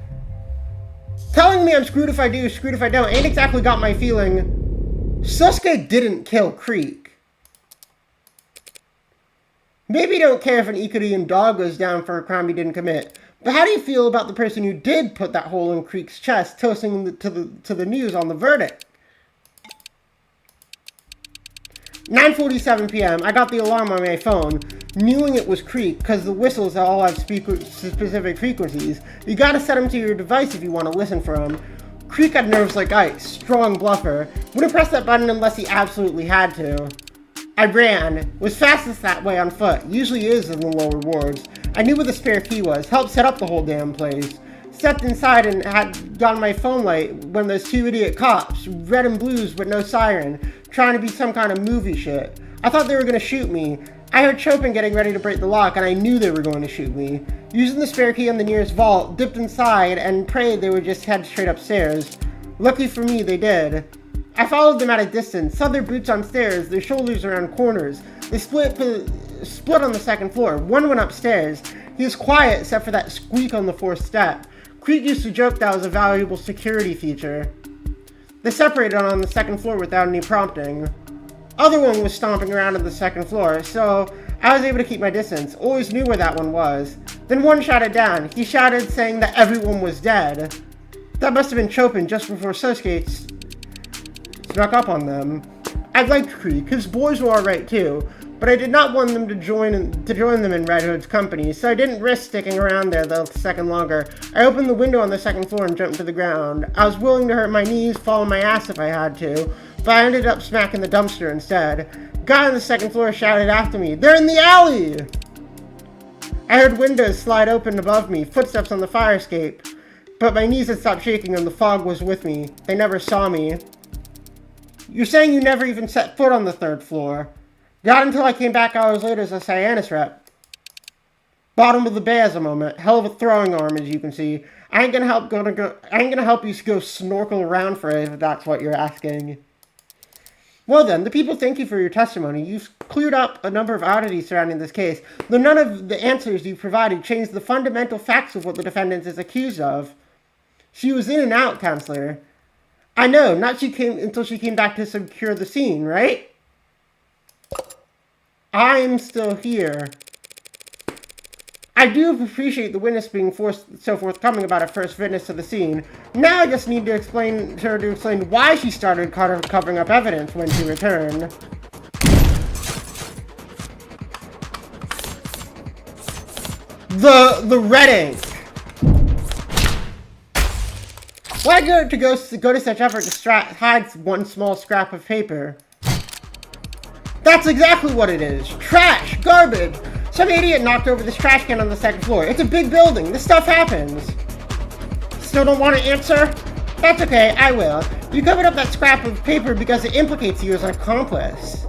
Telling me I'm screwed if I do, screwed if I don't, ain't exactly got my feeling. Suske didn't kill Creek. Maybe you don't care if an Ikudian dog goes down for a crime he didn't commit. But how do you feel about the person who did put that hole in Creek's chest, toasting to the news on the verdict? 9:47 p.m. I got the alarm on my phone, knowing it was Creek, because the whistles all have specific frequencies. You gotta set them to your device if you want to listen for them. Creek had nerves like ice, strong bluffer. Wouldn't press that button unless he absolutely had to. I ran, was fastest that way on foot, usually is in the lower wards. I knew where the spare key was, helped set up the whole damn place. Stepped inside and had gotten my phone light when those two idiot cops, red and blues with no siren, trying to be some kind of movie shit. I thought they were going to shoot me. I heard Chopin getting ready to break the lock, and I knew they were going to shoot me. Using the spare key on the nearest vault, dipped inside and prayed they would just head straight upstairs. Lucky for me, they did. I followed them at a distance, saw their boots on stairs, their shoulders around corners. They split on the second floor. One went upstairs. He was quiet except for that squeak on the fourth step. Creek used to joke that was a valuable security feature. They separated on the second floor without any prompting. Other one was stomping around on the second floor, so I was able to keep my distance. Always knew where that one was. Then one shouted down. He shouted saying that everyone was dead. That must have been Chopin just before Sosuke snuck up on them. I liked Creek. His boys were alright too, but I did not want them to join them in Red Hood's company, so I didn't risk sticking around there the second longer. I opened the window on the second floor and jumped to the ground. I was willing to hurt my knees, fall on my ass if I had to, but I ended up smacking the dumpster instead. Guy on the second floor shouted after me, "They're in the alley!" I heard windows slide open above me, footsteps on the fire escape, but my knees had stopped shaking and the fog was with me. They never saw me. You're saying you never even set foot on the third floor? Not until I came back hours later as a Cyanus rep. Bottom of the bay as a moment. Hell of a throwing arm, as you can see. I ain't gonna help you go snorkel around for it if that's what you're asking. Well then, the people thank you for your testimony. You've cleared up a number of oddities surrounding this case, though none of the answers you provided changed the fundamental facts of what the defendant is accused of. She was in and out, Counselor. I know, not until she came back to secure the scene, right? I'm still here. I do appreciate the witness being so forthcoming about her first witness to the scene. Now I just need to explain why she started covering up evidence when she returned. The red ink. Why go to such effort to hide one small scrap of paper? That's exactly what it is. Trash, garbage. Some idiot knocked over this trash can on the second floor. It's a big building. This stuff happens. Still don't want to answer? That's okay, I will. You covered up that scrap of paper because it implicates you as an accomplice.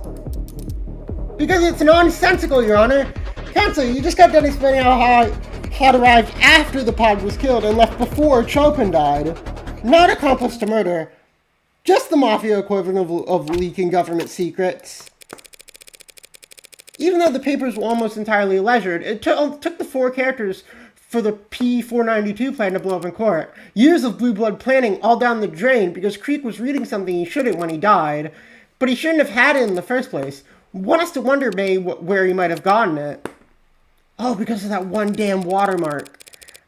Because it's nonsensical, Your Honor. Counsel, you just got done explaining how Hod arrived after the pod was killed and left before Chopin died. Not accomplice to murder. Just the mafia equivalent of leaking government secrets. Even though the papers were almost entirely leisured, it took the 4 characters for the P-492 plan to blow up in court. Years of blue blood planning all down the drain because Creek was reading something he shouldn't when he died. But he shouldn't have had it in the first place. One has to wonder, May, where he might have gotten it. Oh, because of that one damn watermark.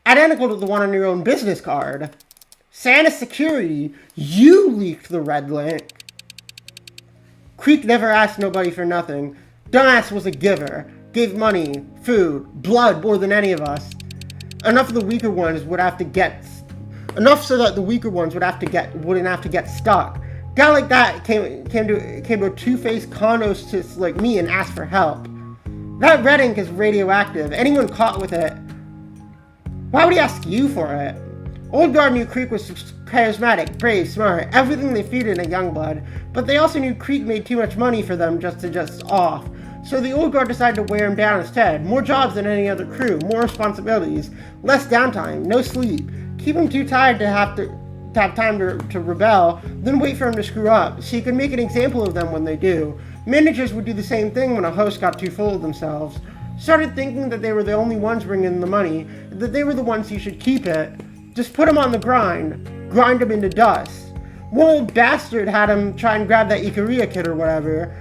Identical to the one on your own business card. Santa Security, you leaked the red link. Creek never asked nobody for nothing. Dumbass was a giver. Gave money, food, blood more than any of us. Enough so that the weaker ones wouldn't have to get stuck. Guy like that came to a two-faced con hostess like me and asked for help. That red ink is radioactive. Anyone caught with it, why would he ask you for it? Old Guard knew Creek was charismatic, brave, smart, everything they feared in a young blood, but they also knew Creek made too much money for them just off. So the Old Guard decided to wear him down instead. More jobs than any other crew, more responsibilities, less downtime, no sleep. Keep him too tired to have time to rebel, then wait for him to screw up, so you can make an example of them when they do. Managers would do the same thing when a host got too full of themselves. Started thinking that they were the only ones bringing in the money, that they were the ones who should keep it. Just put him on the grind him into dust. One old bastard had him try and grab that Ikaria kid or whatever,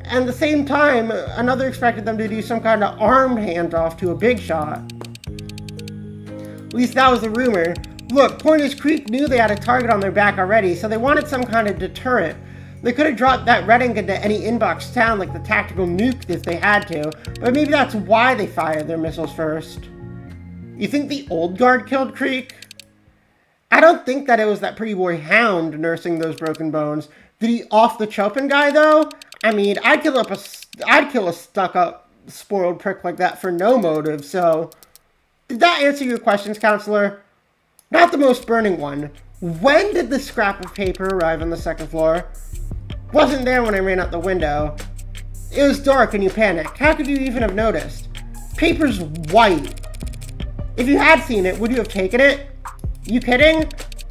and at the same time, another expected them to do some kind of armed handoff to a big shot. At least that was the rumor. Look, point is, Creek knew they had a target on their back already, so they wanted some kind of deterrent. They could have dropped that red ink into any inbox town like the tactical nuke if they had to, but maybe that's why they fired their missiles first. You think the Old Guard killed Creek? I don't think that it was that pretty boy Hound nursing those broken bones. Did he off the Chopin guy, though? I mean, I'd kill a stuck-up, spoiled prick like that for no motive, so... Did that answer your questions, Counselor? Not the most burning one. When did the scrap of paper arrive on the second floor? Wasn't there when I ran out the window. It was dark and you panicked. How could you even have noticed? Paper's white. If you had seen it, would you have taken it? You kidding?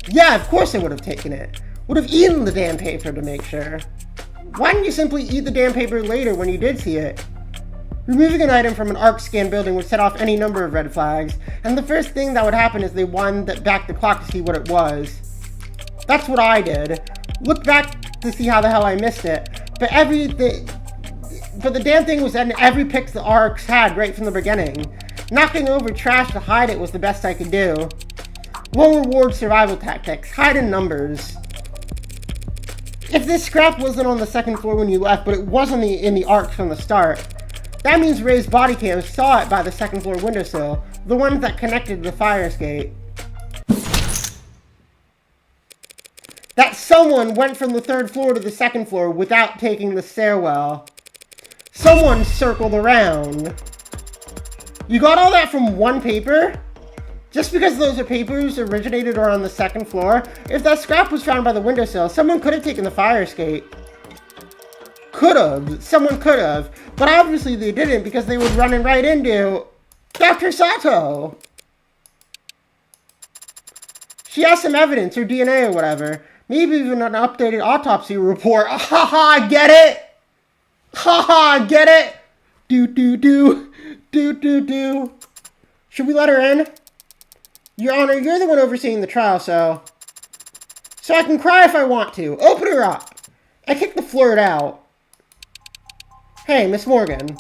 Yeah, of course I would have taken it. Would have eaten the damn paper to make sure. Why didn't you simply eat the damn paper later when you did see it? Removing an item from an ARC scan building would set off any number of red flags, and the first thing that would happen is they wind back the clock to see what it was. That's what I did. Looked back to see how the hell I missed it, but the damn thing was in every pic the ARCs had right from the beginning. Knocking over trash to hide it was the best I could do. Low reward survival tactics, hide in numbers. If this scrap wasn't on the second floor when you left, but it was in the ARC from the start, that means Ray's body cam saw it by the second floor windowsill, the ones that connected to the fire escape. That someone went from the third floor to the second floor without taking the stairwell. Someone circled around. You got all that from one paper? Just because those are papers originated or on the second floor, if that scrap was found by the windowsill, someone could have taken the fire escape. Someone could have, but obviously they didn't because they were running right into Dr. Sato. She has some evidence, or DNA or whatever, Maybe even an updated autopsy report. Haha, get it? Haha, get it? Do. Should we let her in? Your Honor, you're the one overseeing the trial, so I can cry if I want to. Open her up. I kicked the flirt out. Hey, Miss Morgan.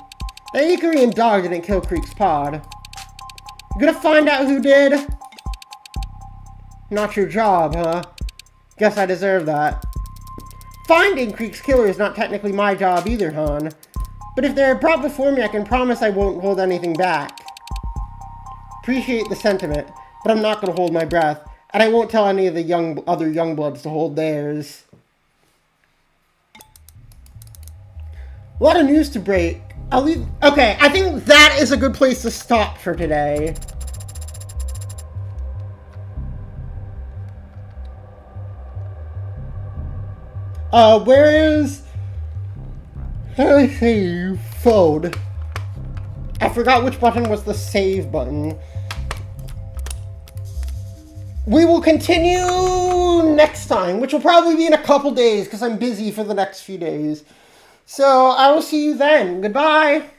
That Icarian dog didn't kill Creek's pod. You gonna find out who did? Not your job, huh? Guess I deserve that. Finding Creek's killer is not technically my job either, hon. But if they're brought before me, I can promise I won't hold anything back. Appreciate the sentiment, but I'm not gonna hold my breath. And I won't tell any of the other youngbloods to hold theirs. A lot of news to break. Okay, I think that is a good place to stop for today. Where is... How do I save? Phone. I forgot which button was the save button. We will continue next time, which will probably be in a couple days because I'm busy for the next few days. So I will see you then. Goodbye.